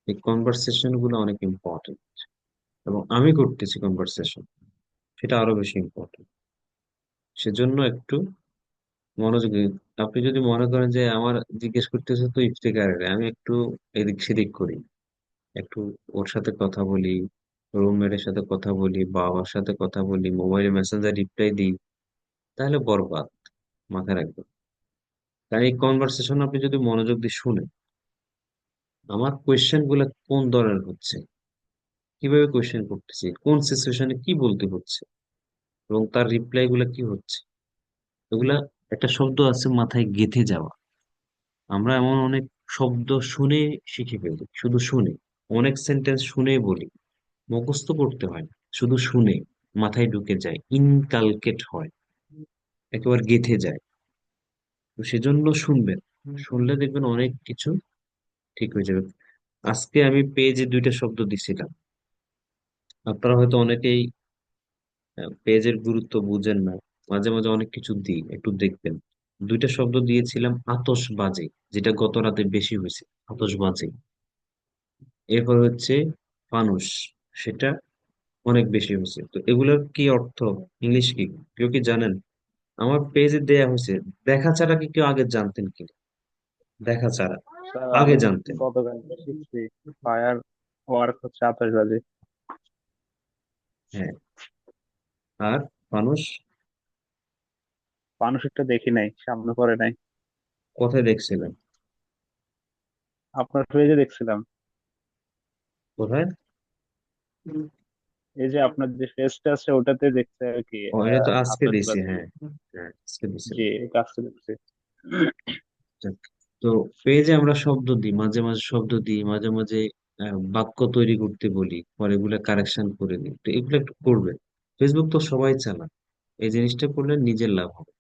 Speaker 1: এই কনভারসেশন গুলো অনেক ইম্পর্টেন্ট, এবং আমি করতেছি কনভারসেশন, সেটা আরো বেশি ইম্পর্টেন্ট। সেজন্য একটু মনোযোগী। আপনি যদি মনে করেন যে আমার জিজ্ঞেস করতেছে তো ইফতেখারের, আমি একটু এদিক সেদিক করি, একটু ওর সাথে কথা বলি, রুমমেটের সাথে কথা বলি, বাবার সাথে কথা বলি, মোবাইলে মেসেঞ্জার রিপ্লাই দিই, তাহলে বরবাদ। মাথায় রাখবেন। তাই এই কনভারসেশন আপনি যদি মনোযোগ দিয়ে শুনেন, আমার কোয়েশ্চেন গুলা কোন ধরনের হচ্ছে, কিভাবে কোয়েশ্চেন করতেছি, কোন সিচুয়েশনে কি বলতে হচ্ছে, এবং তার রিপ্লাই গুলা কি হচ্ছে, এগুলা একটা শব্দ আছে মাথায় গেঁথে যাওয়া। আমরা এমন অনেক শব্দ শুনে শিখে ফেলি, শুধু শুনে। অনেক সেন্টেন্স শুনে বলি, মুখস্থ করতে হয় না, শুধু শুনে মাথায় ঢুকে যায়, ইনকালকেট হয়, একেবারে গেঁথে যায়। তো সেজন্য শুনবেন, শুনলে দেখবেন অনেক কিছু ঠিক হয়ে যাবে। আজকে আমি পেজে দুইটা শব্দ দিছিলাম, আপনারা হয়তো অনেকেই পেজের গুরুত্ব বুঝেন না, মাঝে মাঝে অনেক কিছু দিই, একটু দেখবেন। দুইটা শব্দ দিয়েছিলাম, আতশবাজি, যেটা গত রাতে বেশি হয়েছে, আতশবাজি। এরপর হচ্ছে ফানুস, সেটা অনেক বেশি হয়েছে। তো এগুলোর কি অর্থ, ইংলিশ কি, কেউ কি জানেন? আমার পেজে দেয়া হয়েছে। দেখা ছাড়া কি কেউ আগে জানতেন কি? দেখা ছাড়া
Speaker 2: স্যার
Speaker 1: আগে
Speaker 2: আমি
Speaker 1: জানতেন?
Speaker 2: গতকাল শিখছি ফায়ার ওয়ার্ক হচ্ছে 28 বাজে।
Speaker 1: হ্যাঁ। আর ফানুস
Speaker 2: মানুষেরটা দেখি নাই, সামনে পড়ে নাই।
Speaker 1: কোথায় দেখছিলেন?
Speaker 2: আপনার পেজে দেখছিলাম।
Speaker 1: কোথায়?
Speaker 2: এই যে আপনার যে ফেসটা আছে ওটাতে দেখছে আর কি।
Speaker 1: ও, এটা তো আজকে দিছি,
Speaker 2: 28 বাজে।
Speaker 1: হ্যাঁ। হ্যাঁ, আজকে দিছি।
Speaker 2: জি, কাজটা দেখছি।
Speaker 1: যাক। তো পেজে আমরা শব্দ দিই, মাঝে মাঝে শব্দ দিই, মাঝে মাঝে বাক্য তৈরি করতে বলি, পরে এগুলো কারেকশন করে দিই। তো এগুলো একটু করবেন। ফেসবুক তো সবাই চালায়, এই জিনিসটা করলে নিজের লাভ হবে।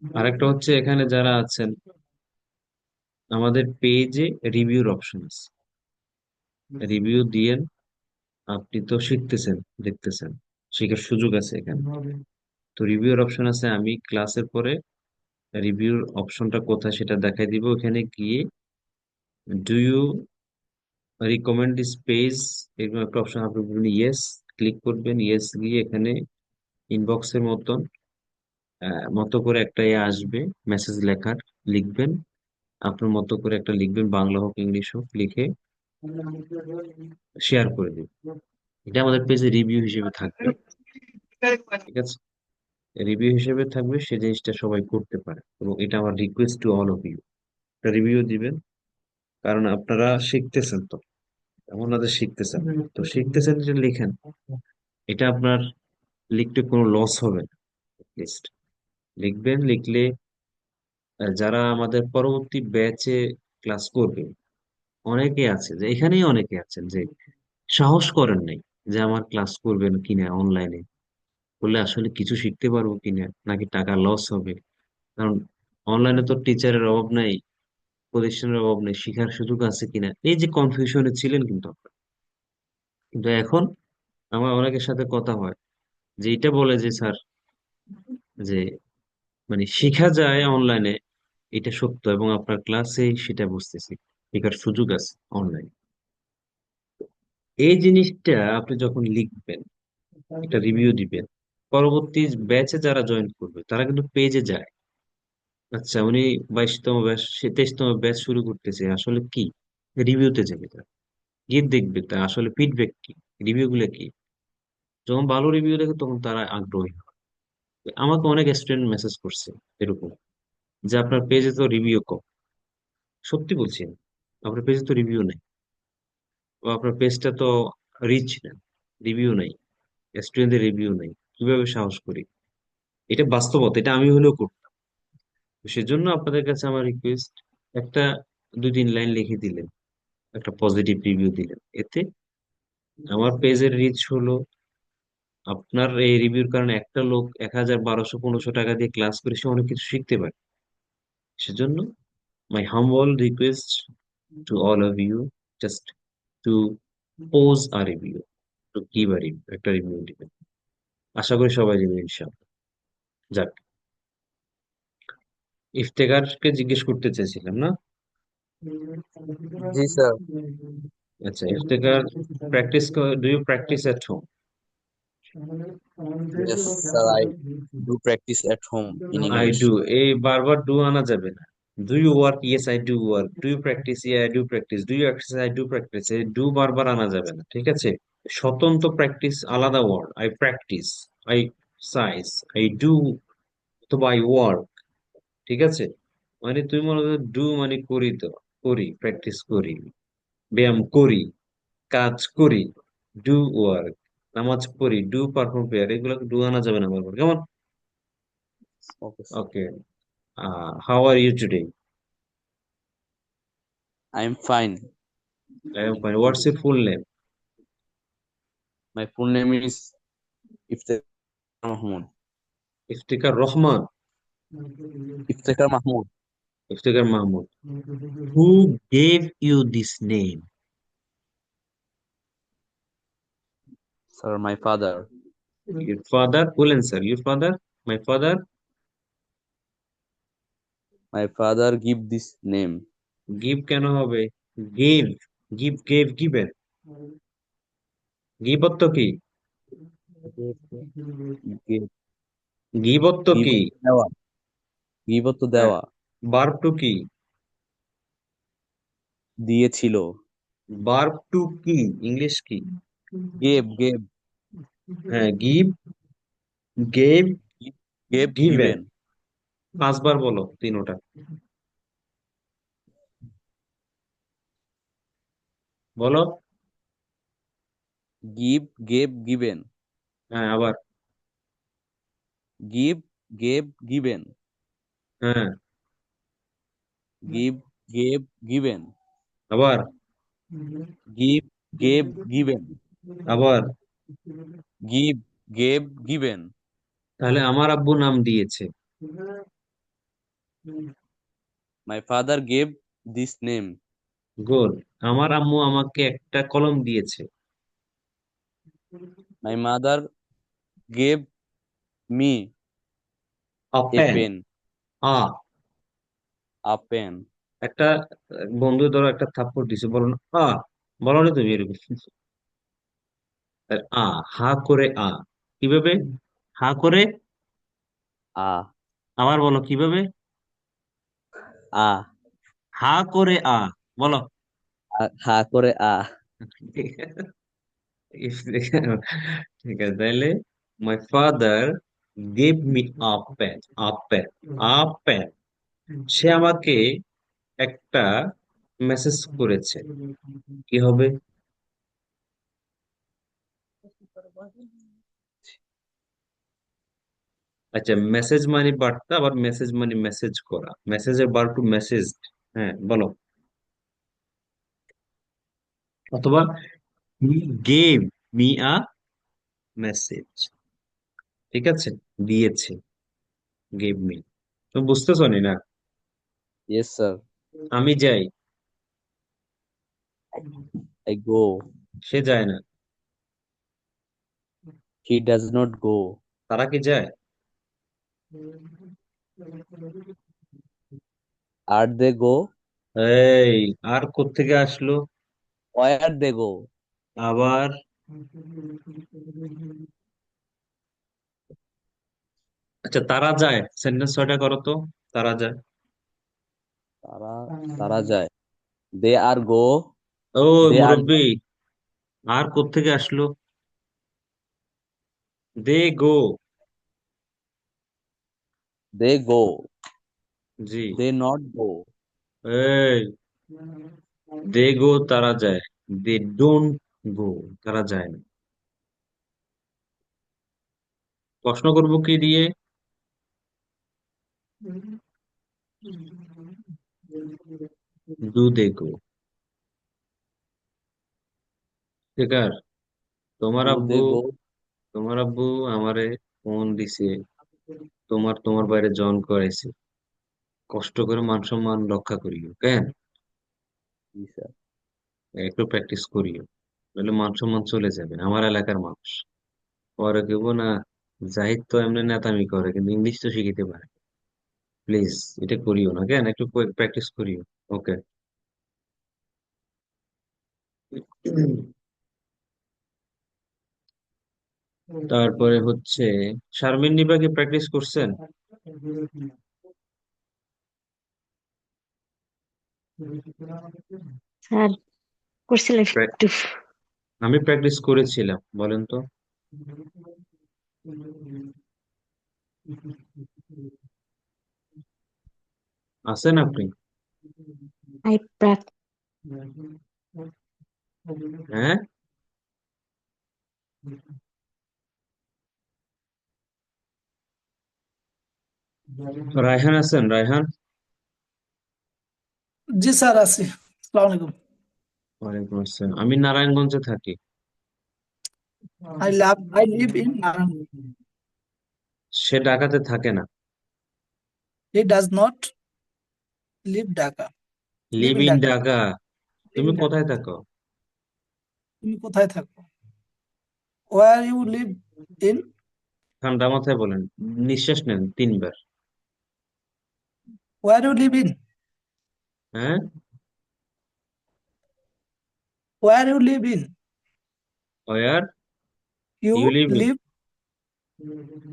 Speaker 1: আরেকটা হচ্ছে, এখানে যারা আছেন, আমাদের পেজে রিভিউর অপশন আছে, রিভিউ দিয়েন। আপনি তো শিখতেছেন, দেখতেছেন, শেখার সুযোগ আছে এখানে। তো রিভিউর অপশন আছে, আমি ক্লাসের পরে রিভিউর অপশনটা কোথায় সেটা দেখাই দিব। ওখানে গিয়ে do you recommend this page, এরকম একটা অপশন, আপনি বলবেন ইয়েস, ক্লিক করবেন। ইয়েস গিয়ে এখানে ইনবক্সের মতো করে একটা আসবে, মেসেজ লেখার, লিখবেন। আপনার মতো করে একটা লিখবেন, বাংলা হোক ইংলিশ হোক, লিখে শেয়ার করে দিন। এটা আমাদের পেজে রিভিউ হিসেবে থাকবে, ঠিক আছে? রিভিউ হিসেবে থাকবে, সেই জিনিসটা সবাই করতে পারে, এবং এটা আমার request to all of you. একটা রিভিউ দিবেন, কারণ আপনারা শিখতেছেন তো, এমন না যে শিখতেছেন, তো শিখতেছেন, যে লিখেন। এটা আপনার লিখতে কোনো লস হবে না। লিস্ট লিখবেন, লিখলে যারা আমাদের পরবর্তী ব্যাচে ক্লাস করবে, অনেকে আছে, যে এখানেই অনেকে আছেন যে সাহস করেন নাই যে আমার ক্লাস করবেন কিনা, অনলাইনে করলে আসলে কিছু শিখতে পারবো কিনা, নাকি টাকা লস হবে। কারণ অনলাইনে তো টিচারের অভাব নাই, প্রতিষ্ঠানের অভাব নেই, শিখার সুযোগ আছে কিনা, এই যে কনফিউশনে ছিলেন কিন্তু আপনারা। কিন্তু এখন আমার অনেকের সাথে কথা হয়, যে এটা বলে যে স্যার, যে মানে শেখা যায় অনলাইনে, এটা সত্য, এবং আপনার ক্লাসে সেটা বুঝতেছি, শেখার সুযোগ আছে অনলাইনে। এই জিনিসটা আপনি যখন লিখবেন, একটা রিভিউ দিবেন, পরবর্তী ব্যাচে যারা জয়েন করবে তারা কিন্তু পেজে যায়, আচ্ছা উনি 22তম ব্যাচ, সে 23তম ব্যাচ শুরু করতেছে, আসলে কি, রিভিউতে যাবে তারা, গিয়ে দেখবে তার আসলে ফিডব্যাক কি, রিভিউ গুলো কি। যখন ভালো রিভিউ দেখে তখন তারা আগ্রহী হয়। আমাকে অনেক স্টুডেন্ট মেসেজ করছে এরকম, যে আপনার পেজে তো রিভিউ কম। সত্যি বলছি, আপনার পেজে তো রিভিউ নেই, বা আপনার পেজটা তো রিচ না, রিভিউ নেই, স্টুডেন্টদের রিভিউ নেই, কিভাবে সাহস করি? এটা বাস্তবতা, এটা আমি হলেও করতাম। তো সেজন্য আপনাদের কাছে আমার রিকোয়েস্ট, একটা 2-3 লাইন লিখে দিলেন, একটা পজিটিভ রিভিউ দিলেন, এতে আমার পেজের রিচ হলো। আপনার এই রিভিউর কারণে একটা লোক 1,000, 1,200, 1,500 টাকা দিয়ে ক্লাস করে সে অনেক কিছু শিখতে পারে। সেজন্য my humble request to all of you, just to pose a review, to give a review, একটা রিভিউ দিবেন। আশা করি সবাই দিবেন ইনশাআল্লাহ। যাক, ইফতেখারকে জিজ্ঞেস করতে চাইছিলাম না?
Speaker 6: जी सर.
Speaker 1: আচ্ছা, Iftekhar, do you practice at home?
Speaker 6: Yes sir, I do practice at home in
Speaker 1: I
Speaker 6: English.
Speaker 1: Do, এই বারবার ডু আনা যাবে না। Do you work? Yes I do work. Do you practice? Yeah I do practice. Do you exercise? I do practice. এই do বারবার আনা যাবে না, ঠিক আছে? স্বতন্ত্র প্র্যাকটিস আলাদা word. I practice, I size, I do অথবা আই ওয়ার্ক, ঠিক আছে? মানে তুমি মনে করো ডু মানে করি, তো করি, প্র্যাকটিস করি, ব্যায়াম করি, কাজ করি, ডু ওয়ার্ক, নামাজ পড়ি, ডু পারফর্ম প্রেয়ার, এগুলো ডু আনা যাবে না বারবার, কেমন?
Speaker 6: Okay sir.
Speaker 1: Okay, how are you today?
Speaker 6: I am fine.
Speaker 1: I am fine. What's your full name?
Speaker 6: My full name is Iftekhar Mahmood.
Speaker 1: Iftikhar Rahman?
Speaker 6: Iftekhar Mahmood.
Speaker 1: Iftikhar Mahmud. Who gave you this name?
Speaker 6: Sir, my father.
Speaker 1: Your father? বলেন sir, your father? My father
Speaker 6: My father give this name.
Speaker 1: Give কেন হবে? Gave, give, gave, given. গিবত্ব কি?
Speaker 6: Give,
Speaker 1: গিবত্ব
Speaker 6: give
Speaker 1: কি?
Speaker 6: দেওয়া. Give তো দেওয়া.
Speaker 1: Verb two কি?
Speaker 6: দিয়েছিল.
Speaker 1: বার্ব টু কি? ইংলিশ কি?
Speaker 6: Gave,
Speaker 1: হ্যাঁ, give, gave,
Speaker 6: gave,
Speaker 1: given.
Speaker 6: given.
Speaker 1: 5 বার বলো তিনোটা, বলো।
Speaker 6: Give, gave, given.
Speaker 1: হ্যাঁ, আবার।
Speaker 6: Give, gave, given.
Speaker 1: হ্যাঁ,
Speaker 6: Give, gave, given.
Speaker 1: আবার।
Speaker 6: Give, gave, given.
Speaker 1: আবার।
Speaker 6: Give, gave, given.
Speaker 1: তাহলে আমার আব্বু নাম দিয়েছে।
Speaker 6: My father gave this name.
Speaker 1: Good. আমার আম্মু আমাকে একটা কলম দিয়েছে।
Speaker 6: My mother gave me
Speaker 1: a
Speaker 6: a
Speaker 1: pen.
Speaker 6: pen.
Speaker 1: A,
Speaker 6: A pen.
Speaker 1: একটা বন্ধু ধরো একটা থাপ্পড় দিছে, বলো না আ, বলো না তুমি এরকম। আর আ, হা করে আ, কিভাবে? হা করে,
Speaker 6: A.
Speaker 1: আবার বলো কিভাবে?
Speaker 6: A.
Speaker 1: হা করে আ, বলো।
Speaker 6: হা করে আ.
Speaker 1: ঠিক আছে, তাহলে my father gave me a pen, a pen, a pen. সে আমাকে একটা মেসেজ করেছে, কি হবে? আচ্ছা, মেসেজ মানে বার্তা, আবার মেসেজ মানে মেসেজ করা, মেসেজের বার টু মেসেজ। হ্যাঁ, বলো। অথবা he gave me a message, ঠিক আছে? দিয়েছে, গেভ মি। তুমি বুঝতেছো নি না?
Speaker 6: Yes sir.
Speaker 1: আমি যাই,
Speaker 6: I go.
Speaker 1: সে যায় না।
Speaker 6: He does not go.
Speaker 1: তারা কি যায়?
Speaker 6: Are they go?
Speaker 1: এই, আর কোত্থেকে আসলো?
Speaker 6: Where they go?
Speaker 1: আবার। আচ্ছা, তারা যায়, সেন্টেন্স ছয়টা করো তো। তারা যায়।
Speaker 6: তারা তারা যায়. They are go.
Speaker 1: O
Speaker 6: They are
Speaker 1: মুরব্বি, আর কোত্থেকে আসলো? দে গো।
Speaker 6: they go.
Speaker 1: G.
Speaker 6: They not go.
Speaker 1: এই, দে গো তারা যায়, দে ডোন্ট গো তারা যায় না। প্রশ্ন করবো কি দিয়ে? ডু দে গো? ঠিক আছে? তোমার
Speaker 6: Do
Speaker 1: আব্বু,
Speaker 6: they go?
Speaker 1: তোমার আব্বু আমারে ফোন দিছে, তোমার বাইরে জন করাইছে, কষ্ট করে মান সম্মান রক্ষা করিও, কেন?
Speaker 6: Yes, sir.
Speaker 1: একটু প্র্যাকটিস করিও, নাহলে মান সম্মান চলে যাবে। আমার এলাকার মানুষ পরে কেবো না, জাহিদ তো এমনি নেতামি করে কিন্তু ইংলিশ তো শিখিতে পারে। প্লিজ এটা করিও না, কেন? একটু প্র্যাকটিস করিও। ওকে। তারপরে হচ্ছে শারমিন নিবা কি প্র্যাকটিস করছেন?
Speaker 7: স্যার করছিলাম
Speaker 1: প্র্যাক-
Speaker 7: একটু।
Speaker 1: আমি প্র্যাকটিস করেছিলাম, বলেন তো। আছেন আপনি?
Speaker 7: আই
Speaker 1: হ্যাঁ, রায়হান আছেন? রায়হান,
Speaker 8: জি স্যার আছি। আসসালামু আলাইকুম।
Speaker 1: ওয়ালাইকুম আসসালাম। আমি নারায়ণগঞ্জে থাকি।
Speaker 8: I live in Naran.
Speaker 1: সে ঢাকাতে থাকে না।
Speaker 8: He does not live Dhaka. Live
Speaker 1: live
Speaker 8: in
Speaker 1: in
Speaker 8: Dhaka.
Speaker 1: Dhaka.
Speaker 8: Live
Speaker 1: তুমি
Speaker 8: in Dhaka.
Speaker 1: কোথায় থাকো?
Speaker 8: তুমি কোথায় থাকো? Where you live in?
Speaker 1: ঠান্ডা মাথায় বলেন, নিঃশ্বাস নেন 3 বার।
Speaker 8: Where you live in?
Speaker 1: হ্যাঁ,
Speaker 8: Where you live in?
Speaker 1: Where
Speaker 8: You
Speaker 1: you live in,
Speaker 8: live.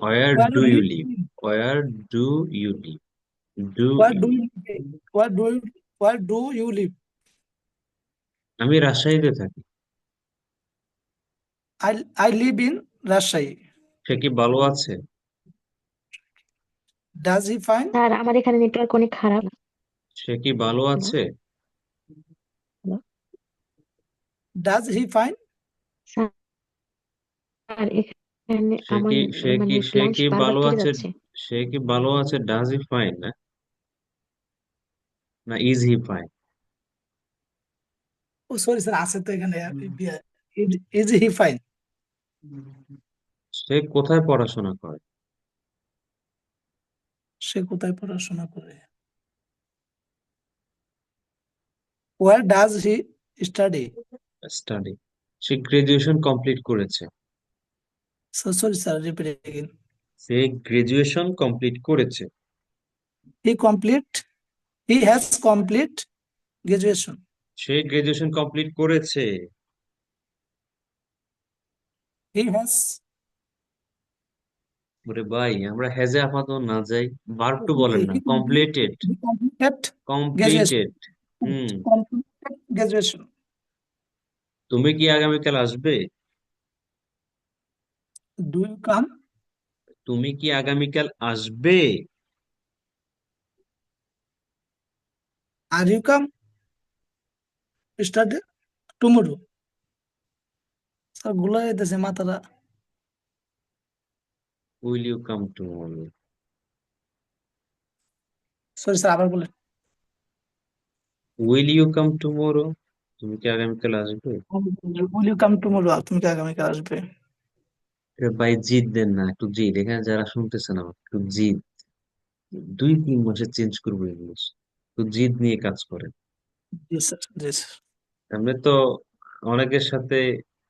Speaker 1: Where
Speaker 8: Where
Speaker 1: do
Speaker 8: you
Speaker 1: you
Speaker 8: live
Speaker 1: live,
Speaker 8: in?
Speaker 1: Where do you live, do
Speaker 8: Where
Speaker 1: you
Speaker 8: do
Speaker 1: live.
Speaker 8: you live in? Where do you live?
Speaker 1: আমি রাজশাহীতে থাকি।
Speaker 8: I live in Rajshahi.
Speaker 1: সে কি ভালো আছে?
Speaker 8: Does he find?
Speaker 7: Sir আমার এখানে network অনেক খারাপ।
Speaker 1: সে কি ভালো
Speaker 7: হ্যালো
Speaker 1: আছে?
Speaker 7: Hello
Speaker 8: Does he find?
Speaker 7: Sir এখানে
Speaker 1: সে
Speaker 7: আমার
Speaker 1: কি সে কি
Speaker 7: মানে
Speaker 1: সে
Speaker 7: লাইন
Speaker 1: কি
Speaker 7: বারবার
Speaker 1: ভালো
Speaker 7: কেটে
Speaker 1: আছে?
Speaker 7: যাচ্ছে।
Speaker 1: সে কি ভালো আছে, ডাজ হি ফাইন না, না is he fine?
Speaker 8: Oh sorry sir আছে তো এখানে। Is he fine?
Speaker 1: সে কোথায় পড়াশোনা করে?
Speaker 8: সে কোথায় পড়াশোনা করে? Where does he study?
Speaker 1: Study. Say graduation complete করেছে।
Speaker 8: So sorry sir, repeat again.
Speaker 1: সে গ্রাজুয়েশন কমপ্লিট করেছে।
Speaker 8: He has complete graduation.
Speaker 1: Say graduation complete করেছে।
Speaker 8: He has
Speaker 1: ওরে ভাই, আমরা হেজে আপাতত না যাই, ভার্ব টু বলেন না,
Speaker 8: he
Speaker 1: completed.
Speaker 8: completed graduation.
Speaker 1: Completed. Hmm.
Speaker 8: Completed graduation.
Speaker 1: তুমি কি আগামীকাল আসবে?
Speaker 8: Do you come?
Speaker 1: তুমি কি আগামীকাল আসবে?
Speaker 8: Are you come? Study tomorrow. Sir গুলা যাইতেছে মাথাটা।
Speaker 1: Will you come tomorrow?
Speaker 8: Sorry sir আবার বলেন।
Speaker 1: Will you come tomorrow? তুমি কি আগামীকাল আসবে?
Speaker 8: Will you come tomorrow? তুমি কি আগামীকাল আসবে?
Speaker 1: এ ভাই জিদ দেন না, একটু জিদ, এখানে যারা শুনতেছেন আমার একটু জিদ। 2-3 মাসে চেঞ্জ করবো ইংলিশ, একটু জিদ নিয়ে কাজ করেন।
Speaker 8: জি স্যার, জি স্যার।
Speaker 1: আপনি তো অনেকের সাথে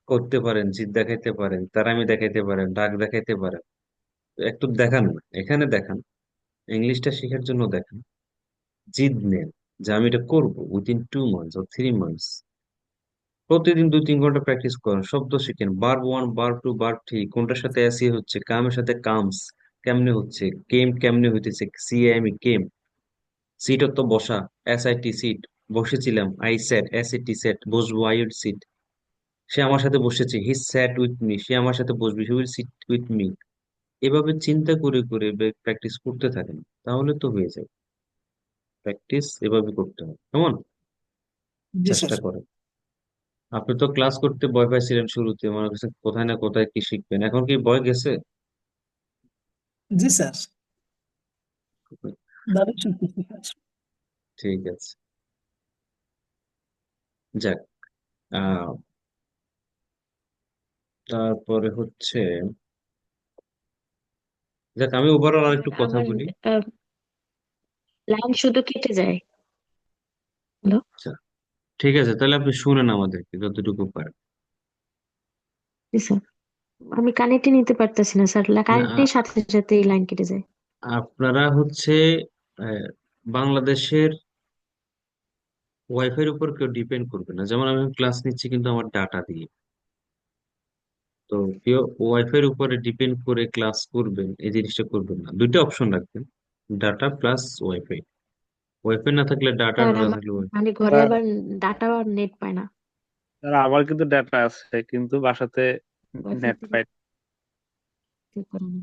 Speaker 1: করতে পারেন, জিদ দেখাইতে পারেন, তারামি দেখাইতে পারেন, ডাক দেখাইতে পারেন। তো একটু দেখান না, এখানে দেখান, ইংলিশটা শেখার জন্য দেখান। জিদ নেন যে আমি এটা করবো উইদিন 2 মান্থস or 3 মান্থস। প্রতিদিন 2-3 ঘন্টা প্র্যাকটিস করেন, শব্দ শিখেন, বার 1 বার 2 বার 3, কোনটার সাথে এসি হচ্ছে, কামের সাথে কামস কেমনে হচ্ছে, কেম কেমনে হইতেছে, সিএমই কেম, সিট তো বসা, এসআইটি সিট, বসেছিলাম, আই সেট, এসএটি সেট, বসবো, আই উইল সিট, সে আমার সাথে বসেছে, হি স্যাট উইথ মি, সে আমার সাথে বসবে, he will seat with me. এভাবে চিন্তা করে করে প্র্যাকটিস করতে থাকেন, তাহলে তো হয়ে যায়। প্র্যাকটিস এভাবে করতে হবে, কেমন?
Speaker 8: জি স্যার।
Speaker 1: চেষ্টা করেন। আপনি তো ক্লাস করতে ভয় পাইছিলেন শুরুতে, মনে করছেন কোথায় না কোথায় কি শিখবেন, এখন কি ভয় গেছে?
Speaker 8: জি স্যার। দারুণ শিখতেছি স্যার।
Speaker 1: ঠিক আছে, যাক। আহ তারপরে হচ্ছে, যাক আমি ওভারঅল আর
Speaker 7: স্যার
Speaker 1: একটু কথা
Speaker 7: আমার
Speaker 1: বলি।
Speaker 7: লাইন শুধু কেটে যায়। হ্যালো
Speaker 1: আচ্ছা, ঠিক আছে, তাহলে আপনি শুনেন আমাদেরকে যতটুকু পারেন।
Speaker 7: জি স্যার, আমি কানেক্টই নিতে পারতেছি না স্যার,
Speaker 1: না,
Speaker 7: কানেক্টের সাথে সাথে এই লাইন কেটে যায়।
Speaker 1: আপনারা হচ্ছে আহ, বাংলাদেশের ওয়াইফাই এর উপর কেউ ডিপেন্ড করবে না। যেমন আমি ক্লাস নিচ্ছি কিন্তু আমার ডাটা দিয়ে, তো কেউ ওয়াইফাই এর উপরে ডিপেন্ড করে ক্লাস করবেন এই জিনিসটা করবেন না। দুইটা অপশন রাখবেন, ডাটা প্লাস ওয়াইফাই। ওয়াইফাই না থাকলে ডাটা,
Speaker 7: স্যার
Speaker 1: না
Speaker 7: আমার
Speaker 1: থাকলে wifi।
Speaker 7: মানে ঘরে
Speaker 2: স্যার
Speaker 7: আবার ডাটা আর নেট পায় না,
Speaker 2: স্যার, আমার কিন্তু ডাটা আছে কিন্তু বাসাতে
Speaker 7: ওয়াইফাই
Speaker 2: নেট
Speaker 7: থেকে
Speaker 2: পাই।
Speaker 7: ঠিক করে না।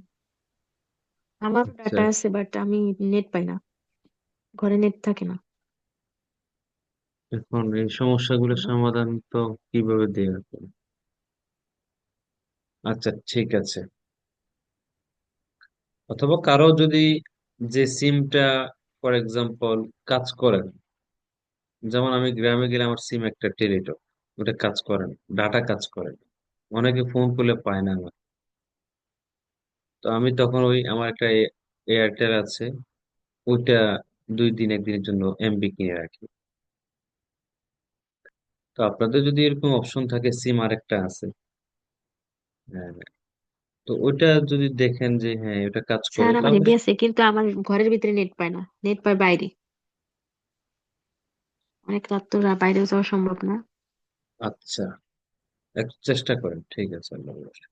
Speaker 7: আমারও
Speaker 1: আচ্ছা,
Speaker 7: ডাটা আছে বাট আমি নেট পাই না, ঘরে নেট থাকে না।
Speaker 1: এখন এই সমস্যাগুলোর সমাধান তো কিভাবে দেওয়া হবে? আচ্ছা ঠিক আছে, অথবা কারো যদি যে সিমটা ফর এক্সাম্পল কাজ করে না, যেমন আমি গ্রামে গেলে আমার সিম একটা টেলিটক, ওটা কাজ করে না, ডাটা কাজ করে না, অনেকে ফোন করলে পায় না আমার। তো আমি তখন ওই আমার একটা এয়ারটেল আছে, ওইটা 2 দিন 1 দিনের জন্য এমবি কিনে রাখি। তো আপনাদের যদি এরকম অপশন থাকে, সিম আরেকটা আছে, হ্যাঁ, তো ওইটা যদি দেখেন যে হ্যাঁ ওটা কাজ করে
Speaker 7: স্যার আমার
Speaker 1: তাহলে।
Speaker 7: এবি আছে কিন্তু আমার ঘরের ভিতরে নেট পায় না, নেট পায় বাইরে, অনেক রাত তো বাইরে যাওয়া সম্ভব না।
Speaker 1: আচ্ছা, একটু চেষ্টা করেন, ঠিক আছে, আল্লাহ ভরসা।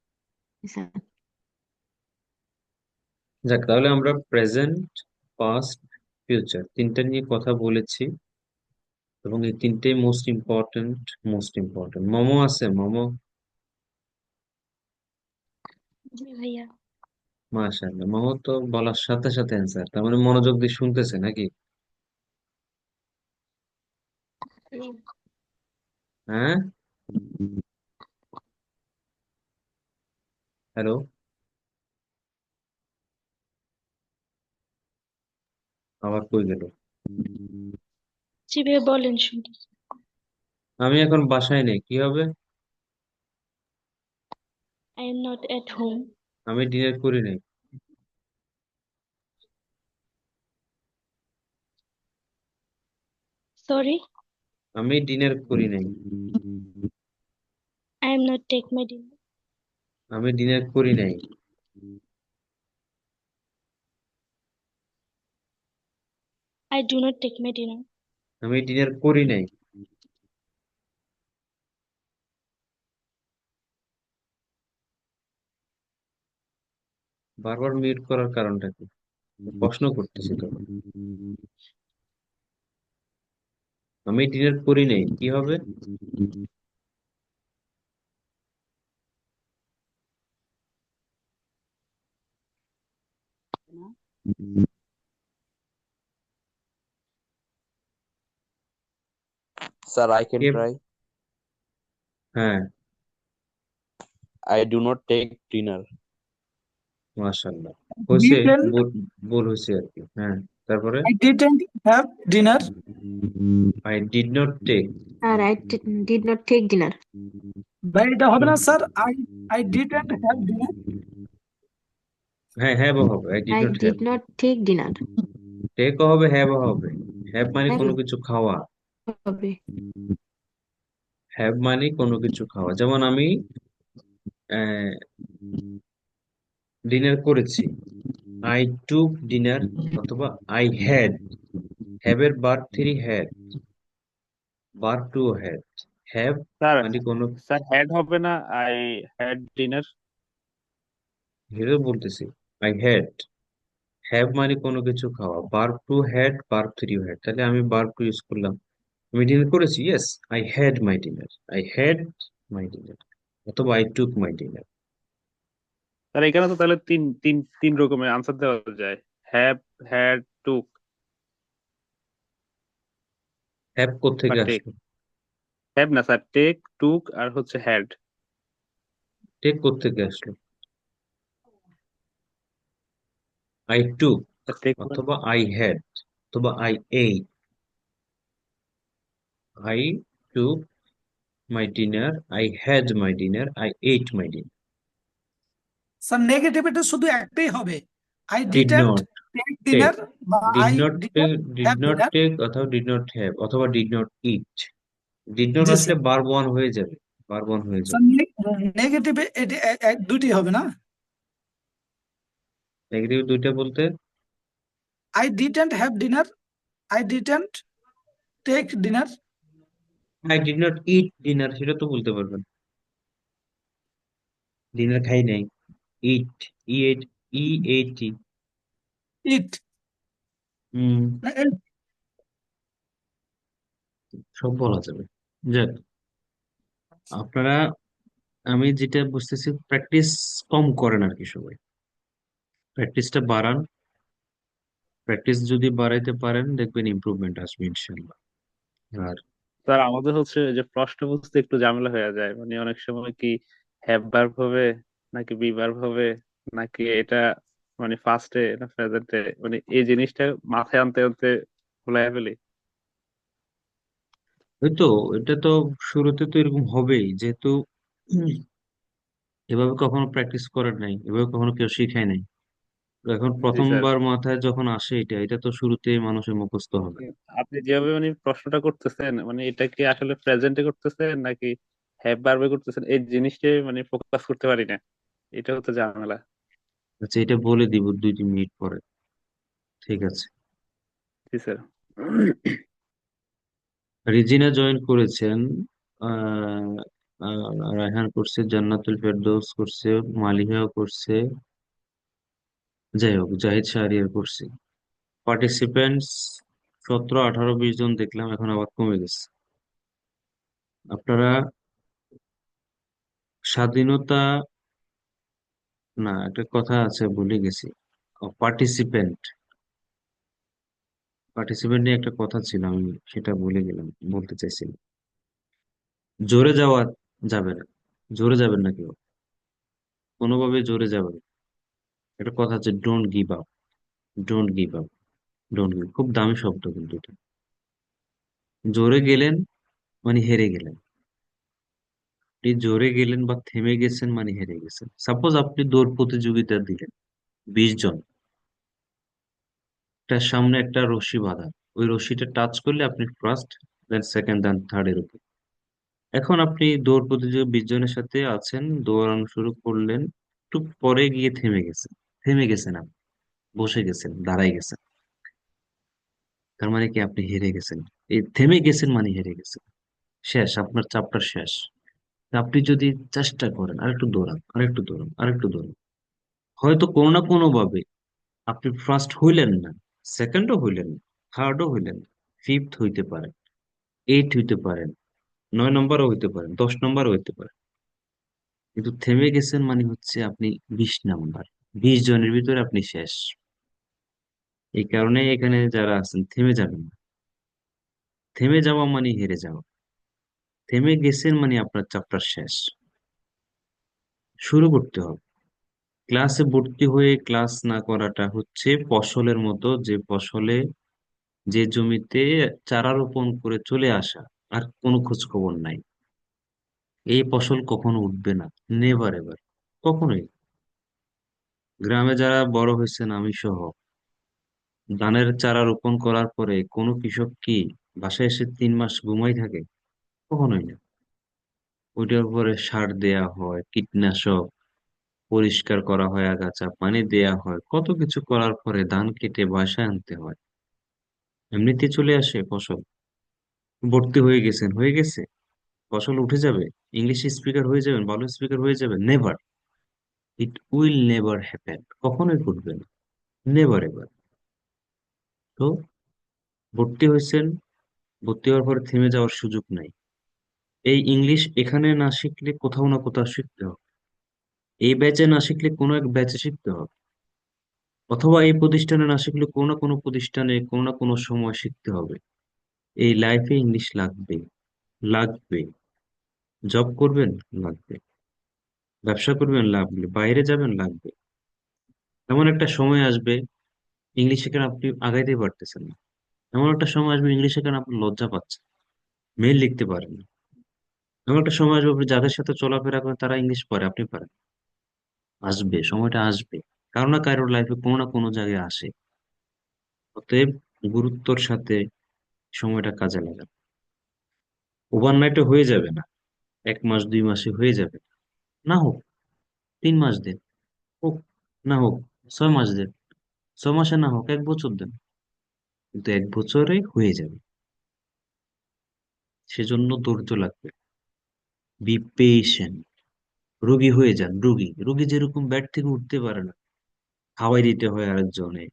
Speaker 7: স্যার
Speaker 1: যাক, তাহলে আমরা প্রেজেন্ট, পাস্ট, ফিউচার তিনটা নিয়ে কথা বলেছি, এবং এই তিনটেই most important. Most important momo আছে, মোমো?
Speaker 7: জি ভাইয়া।
Speaker 1: মাশাআল্লাহ, মোমো তো বলার সাথে সাথে অ্যান্সার, তার মানে মনোযোগ দিয়ে শুনতেছে নাকি? হ্যাঁ, হ্যালো, আবার কই গেল?
Speaker 7: জি ভাইয়া বলেন, শুনতেছি।
Speaker 1: আমি এখন বাসায় নেই, কি হবে?
Speaker 7: I am not at home.
Speaker 1: আমি ডিনার করি নাই।
Speaker 7: সরি,
Speaker 1: আমি ডিনার করি নাই।
Speaker 7: I am not take my dinner.
Speaker 1: আমি ডিনার করি নাই।
Speaker 7: I do not take my dinner.
Speaker 1: আমি ডিনার করি নাই। বারবার মিউট করার কারণটা কি? প্রশ্ন করতেছি তো। আমি ডিনার করি নাই, কি হবে?
Speaker 6: Sir, I can
Speaker 1: K?
Speaker 6: try.
Speaker 1: হ্যাঁ,
Speaker 6: I do not take dinner.
Speaker 1: মাশাআল্লাহ, হয়েছে।
Speaker 8: Didn't
Speaker 1: ভুল হয়েছে আর কি, হ্যাঁ। তারপরে
Speaker 8: I didn't have dinner.
Speaker 1: I did not take.
Speaker 7: Sir I did not take dinner.
Speaker 8: ভাই এটা হবে না sir, I didn't have dinner.
Speaker 1: হ্যাঁ, হ্যাভ হবে, I did
Speaker 7: I
Speaker 1: not have.
Speaker 7: Did not take dinner.
Speaker 1: টেকও হবে, হ্যাভও হবে। হ্যাভ মানে
Speaker 7: নাকি
Speaker 1: কোনো কিছু খাওয়া,
Speaker 7: হবে?
Speaker 1: হ্যাভ মানে কোনো কিছু খাওয়া। যেমন আমি ডিনার করেছি, আই টুক ডিনার, অথবা আই হ্যাড। হ্যাভ এর বার 3 had, bar 2 had. Have
Speaker 2: sir
Speaker 1: মানে কোনো,
Speaker 2: স্যার হ্যাড হবে না, আই হ্যাড ডিনার।
Speaker 1: হিরো বলতেছি, আই হ্যাড। হ্যাভ মানে কোনো কিছু খাওয়া, বার 2 হ্যাড, বার 3 হ্যাড, তাহলে আমি বার 2 ইউজ করলাম। আমি ডিনার করেছি, yes, I had my dinner, I had my dinner, অথবা I took my dinner.
Speaker 2: Sir এখানে তো তাহলে তিন তিন তিন রকমের আনসার দেওয়া যায়, হ্যাভ, হ্যাড, টুক
Speaker 1: হ্যাভ
Speaker 2: বা
Speaker 1: কোত্থেকে
Speaker 2: টেক।
Speaker 1: আসলো?
Speaker 2: হ্যাভ না স্যার, টেক, টুক আর হচ্ছে হ্যাড।
Speaker 1: টেক কোত্থেকে আসলো? আই টুক,
Speaker 2: টেক
Speaker 1: অথবা আই হ্যাড, অথবা I ate. I took my dinner, I had my dinner, I ate my dinner.
Speaker 8: Sir negativity শুধু একটাই হবে, I
Speaker 1: did
Speaker 8: didn't
Speaker 1: not
Speaker 8: take
Speaker 1: take,
Speaker 8: dinner বা
Speaker 1: did
Speaker 8: I
Speaker 1: not
Speaker 8: did
Speaker 1: take,
Speaker 8: not
Speaker 1: did
Speaker 8: have
Speaker 1: not
Speaker 8: dinner.
Speaker 1: Take, অথবা did not have, অথবা did not eat. Did not
Speaker 8: জি
Speaker 1: আসলে
Speaker 8: sir.
Speaker 1: বার one হয়ে যাবে, বার ওয়ান হয়ে
Speaker 8: স্যার
Speaker 1: যাবে।
Speaker 8: নেগেটিভ দুটি হবে না?
Speaker 1: নেগেটিভ দুইটা বলতে?
Speaker 8: I didn't have dinner, I didn't take dinner.
Speaker 1: I did not it dinner, সেটা তো বলতে পারবেন। ডিনার খাই নাই। ইট, ই এইট, ই এইট টি।
Speaker 8: ইট
Speaker 1: হম,
Speaker 8: না এট।
Speaker 1: সব বলা যাবে। যাক, আপনারা, আমি যেটা বুঝতেছি প্র্যাকটিস কম করেন আর কি সবাই। প্র্যাকটিসটা বাড়ান। প্র্যাকটিস যদি বাড়াইতে পারেন দেখবেন ইমপ্রুভমেন্ট আসবে ইনশাল্লাহ। আর
Speaker 2: স্যার আমাদের হচ্ছে যে প্রশ্ন বুঝতে একটু ঝামেলা হয়ে যায়, মানে অনেক সময় কি হ্যাভ ভার্ব হবে নাকি বি ভার্ব হবে নাকি এটা মানে ফার্স্টে না প্রেজেন্টে, মানে এই জিনিসটা মাথায় আনতে আনতে ভুলাই ফেলি।
Speaker 1: ওই তো, এটা তো শুরুতে তো এরকম হবেই, যেহেতু উম, এভাবে কখনো প্র্যাকটিস করেন নাই, এভাবে কখনো কেউ শিখায় নাই। তো এখন
Speaker 2: জি স্যার।
Speaker 1: প্রথমবার মাথায় যখন আসে, এটা এটা তো শুরুতেই মানুষের মুখস্থ হবে।
Speaker 2: আপনি যেভাবে মানে প্রশ্নটা করতেছেন, মানে এটা কি আসলে প্রেজেন্টে করতেছেন নাকি হ্যাভ ভার্বে করতেছেন, এই জিনিসটাই মানে ফোকাস করতে পারি না, এটা হচ্ছে ঝামেলা।
Speaker 1: আচ্ছা, এটা বলে দিব 2-3 মিনিট পরে। ঠিক আছে।
Speaker 2: জি স্যার।
Speaker 1: রিজিনা জয়েন করেছেন। আহ রায়হান করছে, জান্নাতুল ফেরদৌস করছে, মালিহাও করছে। যাই হোক, জাহিদ শাহরিয়ার করছে। পার্টিসিপেন্টস 17, 18, 20 জন দেখলাম, এখন আবার কমে গেছে। আপনারা স্বাধীনতা, না একটা কথা আছে ভুলে গেছি। পার্টিসিপেন্ট, পার্টিসিপেন্ট নিয়ে একটা কথা ছিল, আমি সেটা ভুলে গেলাম, বলতে চাইছিলাম। জোরে যাওয়া যাবে না, জোরে যাবেন না কেউ, কোনোভাবে জোরে যাবেন না। একটা কথা আছে, don't give up, don't give up, don't give, খুব দামি শব্দ কিন্তু এটা। জোরে গেলেন মানে হেরে গেলেন। আপনি জোরে গেলেন বা থেমে গেছেন মানে হেরে গেছেন। সাপোজ আপনি দৌড় প্রতিযোগিতা দিলেন, 20 জন, তার সামনে একটা রশি বাঁধা, ওই রশিটা টাচ করলে আপনি ফার্স্ট, দেন সেকেন্ড, দেন থার্ড, এর। এখন আপনি দৌড় প্রতিযোগী 20 জনের সাথে আছেন, দৌড়ানো শুরু করলেন, একটু পরে গিয়ে থেমে গেছেন। থেমে গেছেন আপনি, বসে গেছেন, দাঁড়াই গেছেন, তার মানে কি আপনি হেরে গেছেন। এই থেমে গেছেন মানে হেরে গেছেন, শেষ, আপনার চাপটা শেষ। তা আপনি যদি চেষ্টা করেন, আরেকটু দৌড়ান, আরেকটু দৌড়ান, আরেকটু দৌড়ান, হয়তো কোনো না কোনো ভাবে আপনি ফার্স্ট হইলেন না, সেকেন্ডও হইলেন না, থার্ডও হইলেন না, ফিফথ হইতে পারেন, এইট হইতে পারেন, 9 নম্বরও হইতে পারেন, 10 নম্বরও হইতে পারেন। কিন্তু থেমে গেছেন মানে হচ্ছে আপনি 20 নাম্বার, 20 জনের ভিতরে আপনি শেষ। এই কারণে এখানে যারা আছেন থেমে যাবেন না। থেমে যাওয়া মানে হেরে যাওয়া। থেমে গেছেন মানে আপনার চ্যাপ্টার শেষ। শুরু করতে হবে। ক্লাসে ভর্তি হয়ে ক্লাস না করাটা হচ্ছে ফসলের মতো, যে ফসলে, যে জমিতে চারা রোপণ করে চলে আসা, আর কোনো খোঁজ খবর নাই, এই ফসল কখনো উঠবে না, নেভার এভার, কখনোই। গ্রামে যারা বড় হয়েছেন, আমি সহ, ধানের চারা রোপণ করার পরে কোনো কৃষক কি বাসায় এসে 3 মাস ঘুমাই থাকে? কখনোই না। ওইটার উপরে সার দেয়া হয়, কীটনাশক, পরিষ্কার করা হয় আগাছা, পানি দেয়া হয়, কত কিছু করার পরে ধান কেটে বাসায় আনতে হয়। এমনিতে চলে আসে ফসল। ভর্তি হয়ে গেছেন, হয়ে গেছে, ফসল উঠে যাবে, ইংলিশ স্পিকার হয়ে যাবেন, ভালো স্পিকার হয়ে যাবেন, never. It will never happen, কখনোই ঘটবে না, নেভার এভার। তো ভর্তি হয়েছেন, ভর্তি হওয়ার পরে থেমে যাওয়ার সুযোগ নাই। এই ইংলিশ এখানে না শিখলে কোথাও না কোথাও শিখতে হবে। এই ব্যাচে না শিখলে কোনো এক ব্যাচে শিখতে হবে, অথবা এই প্রতিষ্ঠানে না শিখলে কোনো না কোনো প্রতিষ্ঠানে কোনো না কোনো সময় শিখতে হবে। এই লাইফে ইংলিশ লাগবে, লাগবে। জব করবেন, লাগবে। ব্যবসা করবেন, লাগবে। বাইরে যাবেন, লাগবে। এমন একটা সময় আসবে ইংলিশ শেখার আপনি আগাইতে পারতেছেন না। এমন একটা সময় আসবে ইংলিশ শেখার আপনি লজ্জা পাচ্ছেন, মেল লিখতে পারেন না। এমন একটা সময় আসবে আপনি যাদের সাথে চলাফেরা করেন তারা ইংলিশ পড়ে, আপনি পারেন। আসবে, সময়টা আসবে। কারো না কারোর লাইফে কোনো না কোনো জায়গায় আসে। অতএব গুরুত্বর সাথে সময়টা কাজে লাগান। ওভারনাইটে হয়ে যাবে না, 1 মাস 2 মাসে হয়ে যাবে না। না হোক 3 মাস দেন, হোক, না হোক 6 মাস দেন, 6 মাসে না হোক 1 বছর দেন, কিন্তু 1 বছরে হয়ে যাবে। সেজন্য ধৈর্য লাগবে। Be patient. রোগী হয়ে যান, রোগী রোগী যেরকম বেড থেকে উঠতে পারে না, খাওয়াই দিতে হয় আরেকজনে,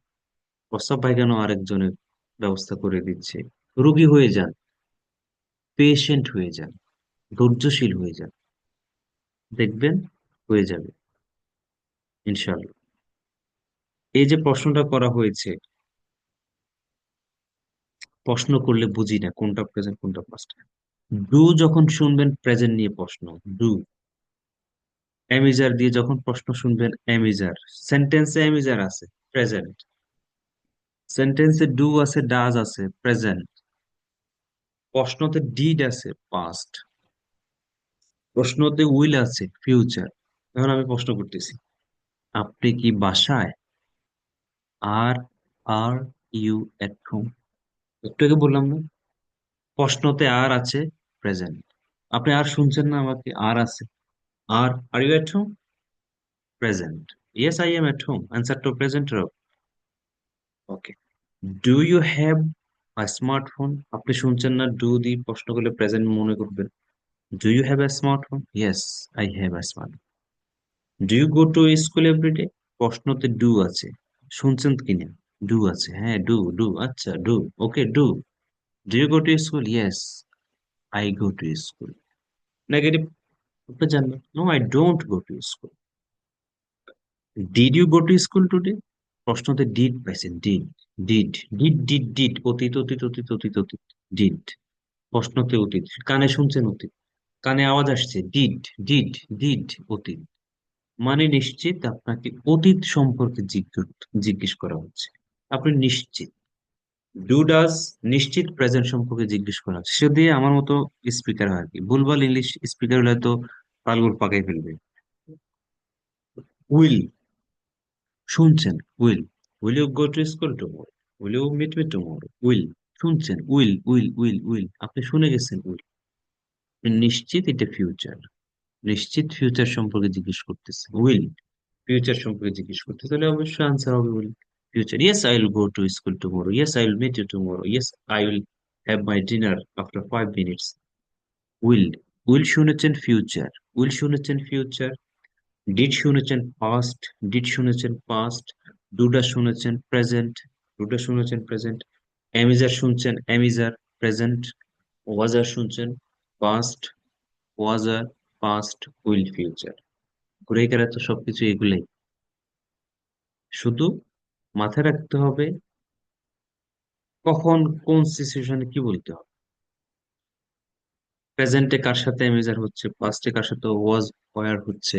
Speaker 1: প্রস্রাব পায়খানা আরেকজনের ব্যবস্থা করে দিচ্ছে। রোগী হয়ে যান, পেশেন্ট হয়ে যান, ধৈর্যশীল হয়ে যান, দেখবেন হয়ে যাবে ইনশাআল্লাহ। এই যে প্রশ্নটা করা হয়েছে, প্রশ্ন করলে বুঝি না কোনটা প্রেজেন্ট কোনটা পাস্ট। ডু যখন শুনবেন প্রেজেন্ট নিয়ে প্রশ্ন, ডু। অ্যামিজার দিয়ে যখন প্রশ্ন শুনবেন, অ্যামিজার। সেন্টেন্সে অ্যামিজার আছে, প্রেজেন্ট। সেন্টেন্সে ডু আছে, ডাজ আছে, প্রেজেন্ট। প্রশ্নতে ডিড আছে, পাস্ট। প্রশ্নতে উইল আছে, ফিউচার। এখন আমি প্রশ্ন করতেছি, আপনি কি বাসায়? আর আর ইউ এট হোম? একটু আগে বললাম না, প্রশ্নতে আর আছে, প্রেজেন্ট। আপনি আর শুনছেন না আমাকে? আর আছে, are you at home? Present. Yes I am at home, answer to present. Okay. Do you have a smartphone? আপনি শুনছেন না, ডু দিয়ে প্রশ্ন করলে প্রেজেন্ট মনে করবেন। Do you have a smartphone? Yes I have a smartphone. Do you go to school every day? প্রশ্নতে do আছে, শুনছেন কিনা? ডু আছে, হ্যাঁ ডু ডু, আচ্ছা do, okay do. Do you go to school? Yes I go to school. Negative, আপনি জানবেন, no I don't go to school. Did you go to school today? প্রশ্নতে ডিড পাইছেন, did did did did did, অতীত অতীত অতীত অতীত অতীত, did. প্রশ্নতে অতীত, কানে শুনছেন অতীত, কানে আওয়াজ আসছে, ডিড ডিড ডিড, অতীত। মানে নিশ্চিত আপনাকে অতীত সম্পর্কে জিজ্ঞেস করা হচ্ছে, আপনি নিশ্চিত। ডু ডাজ, নিশ্চিত প্রেজেন্ট সম্পর্কে জিজ্ঞেস করা হচ্ছে। সে দিয়ে আমার মতো স্পিকার হয় আর কি, ভুলভাল ইংলিশ স্পিকার হলে তো পালগুল পাকাই ফেলবে। উইল, শুনছেন, will. Will you go to school tomorrow? Will you meet me tomorrow? Will, শুনছেন, উইল উইল উইল উইল, আপনি শুনে গেছেন উইল। নিশ্চিত এটা ফিউচার, নিশ্চিত ফিউচার সম্পর্কে জিজ্ঞেস করতেছে, উইল ফিউচার সম্পর্কে জিজ্ঞেস করতে, তাহলে অবশ্যই আনসার হবে will future. Yes I will go to school tomorrow, yes I will meet you tomorrow, yes I will have my dinner after 5 minutes. Will, will শুনেছেন ফিউচার, উইল শুনেছেন ফিউচার। ডিড শুনেছেন past, did শুনেছেন past. Do does শুনেছেন present, do does শুনেছেন present. Am is are শুনছেন, am is are present. Was were শুনছেন past, was were past, will future. ঘুরে গেলে তো সবকিছু এগুলোই। শুধু মাথায় রাখতে হবে কখন কোন সিচুয়েশনে কি বলতে হবে। প্রেজেন্টে কার সাথে অ্যামিজার হচ্ছে, পাস্টে কার সাথে ওয়াজ ওয়ার হচ্ছে,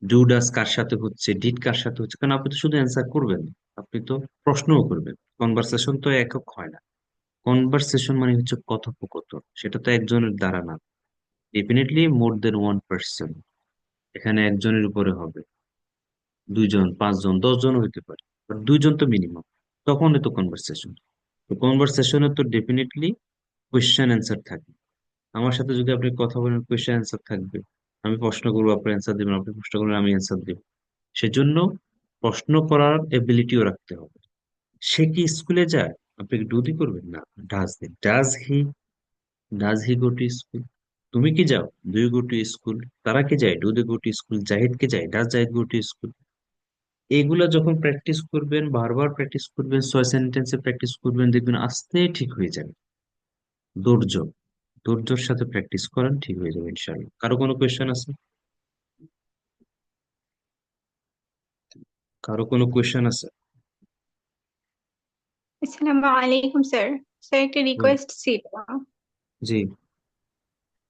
Speaker 1: ডু ডাস কার সাথে হচ্ছে, ডিড কার সাথে হচ্ছে। কারণ আপনি তো শুধু অ্যান্সার করবেন না, আপনি তো প্রশ্নও করবেন। কনভারসেশন তো একক হয় না। কনভারসেশন মানে হচ্ছে কথোপকথন, সেটা তো একজনের দ্বারা না, ডেফিনেটলি মোর দেন ওয়ান পার্সন। এখানে একজনের উপরে হবে, 2 জন, 5 জন, 10 জন হইতে পারে, বাট 2 জন তো মিনিমাম। তখন তো কনভারসেশন। তো কনভারসেশনে তো ডেফিনেটলি কোয়েশ্চেন অ্যান্সার থাকে। আমার সাথে যদি আপনি কথা বলেন, কোয়েশ্চেন অ্যান্সার থাকবে। আমি প্রশ্ন করবো, আপনি অ্যান্সার দিবেন, আপনি প্রশ্ন করবেন, আমি অ্যান্সার দিব। সেজন্য প্রশ্ন করার এবিলিটিও রাখতে হবে। সে কি স্কুলে যায়? আপনি কি ডু দি করবেন না, does the. Does he go to school? তুমি কি যাও? Do you go to school? তারা কি যায়? Do they go to school? Zahid কে যায়? Does Zahid go to school? এগুলা যখন প্র্যাকটিস করবেন, বারবার প্র্যাকটিস করবেন, 6 সেন্টেন্সে প্র্যাকটিস করবেন, দেখবেন আস্তে ঠিক হয়ে যাবে। ধৈর্য, ধৈর্যের সাথে প্র্যাকটিস করেন, ঠিক হয়ে যাবে ইনশাআল্লাহ। কারো কোনো কোয়েশ্চেন আছে? কারো কোনো কোয়েশ্চেন আছে?
Speaker 9: আসসালামু আলাইকুম স্যার। স্যার একটা
Speaker 1: হুম,
Speaker 9: রিকোয়েস্ট ছিল।
Speaker 1: জি।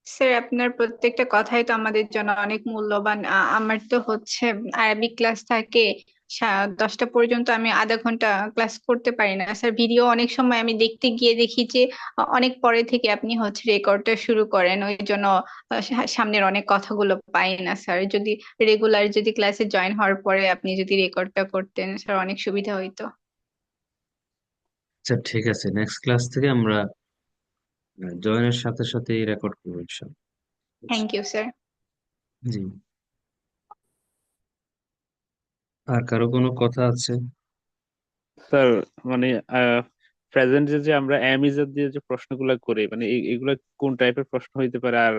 Speaker 9: স্যার আপনার প্রত্যেকটা কথাই তো আমাদের জন্য অনেক মূল্যবান। আমার তো হচ্ছে আরবিক ক্লাস থাকে 10টা পর্যন্ত, আমি আধা ঘন্টা ক্লাস করতে পারি না স্যার। ভিডিও অনেক সময় আমি দেখতে গিয়ে দেখি যে অনেক পরে থেকে আপনি হচ্ছে রেকর্ডটা শুরু করেন, ওই জন্য সামনের অনেক কথাগুলো পাই না স্যার। যদি রেগুলার যদি ক্লাসে জয়েন হওয়ার পরে আপনি যদি রেকর্ডটা করতেন স্যার, অনেক সুবিধা হইতো।
Speaker 1: আচ্ছা ঠিক আছে, নেক্সট ক্লাস থেকে আমরা জয়েনের সাথে সাথে রেকর্ড করবো ইনশাআল্লাহ।
Speaker 9: Thank you sir.
Speaker 1: জি। আর কারো কোনো কথা আছে?
Speaker 2: স্যার মানে প্রেজেন্টে যে আমরা am is দিয়ে যে প্রশ্নগুলো করি মানে এগুলা কোন টাইপের প্রশ্ন হইতে পারে, আর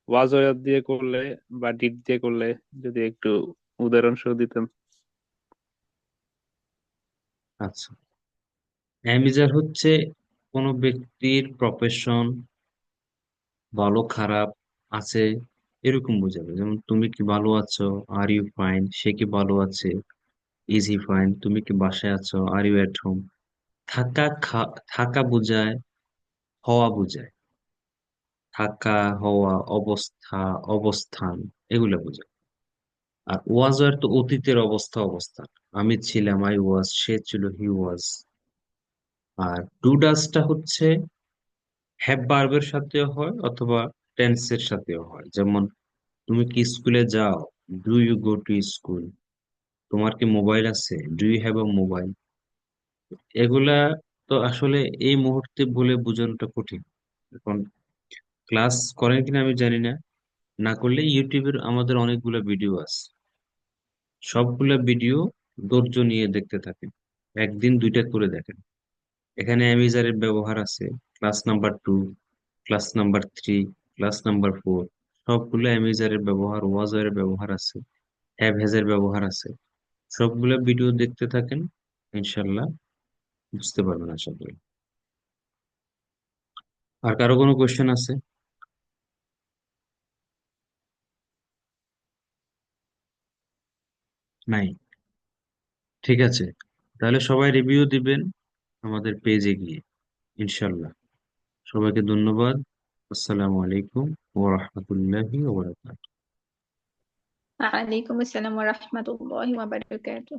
Speaker 2: was were দিয়ে করলে বা did দিয়ে করলে যদি একটু উদাহরণ সহ দিতেন।
Speaker 1: আচ্ছা, অ্যামিজার হচ্ছে কোনো ব্যক্তির প্রফেশন ভালো খারাপ আছে এরকম বোঝাবে। যেমন তুমি কি ভালো আছো, আর ইউ ফাইন, সে কি ভালো আছে, ইজ হি ফাইন, তুমি কি বাসায় আছো, আর ইউ এট হোম। থাকা বোঝায়, হওয়া বোঝায়, থাকা, হওয়া, অবস্থা, অবস্থান, এগুলা বোঝায়। আর ওয়াজ আর তো অতীতের অবস্থা, অবস্থান। আমি ছিলাম, আই ওয়াজ, সে ছিল, হি ওয়াজ। আর ডু ডাজটা হচ্ছে হ্যাভ ভার্বের সাথেও হয় অথবা টেন্সের সাথেও হয়। যেমন তুমি কি স্কুলে যাও, do you go to school. তোমার কি মোবাইল আছে, do you have a mobile. এগুলা তো আসলে এই মুহূর্তে বলে বোঝানোটা কঠিন। এখন ক্লাস করেন কিনা আমি জানি না, না করলে ইউটিউবের আমাদের অনেকগুলো ভিডিও আছে, সবগুলা ভিডিও ধৈর্য নিয়ে দেখতে থাকেন, একদিন দুইটা করে দেখেন। এখানে অ্যামিজারের ব্যবহার আছে class number 2, class number 3, class number 4। সবগুলো অ্যামিজারের ব্যবহার, ওয়াজারের ব্যবহার আছে, হ্যাভ হ্যাজের ব্যবহার আছে। সবগুলো ভিডিও দেখতে থাকেন, ইনশাল্লাহ বুঝতে পারবেন আশা করি। আর কারো কোনো কোয়েশ্চেন আছে? নাই? ঠিক আছে, তাহলে সবাই রিভিউ দিবেন আমাদের পেজে গিয়ে, ইনশাল্লাহ। সবাইকে ধন্যবাদ। আসসালামু আলাইকুম ওয়া রাহমাতুল্লাহি ওয়া বারাকাতুহু।
Speaker 9: ওয়ালাইকুম আসসালাম ওয়া রাহমাতুল্লাহি ওয়া বারাকাতুহু।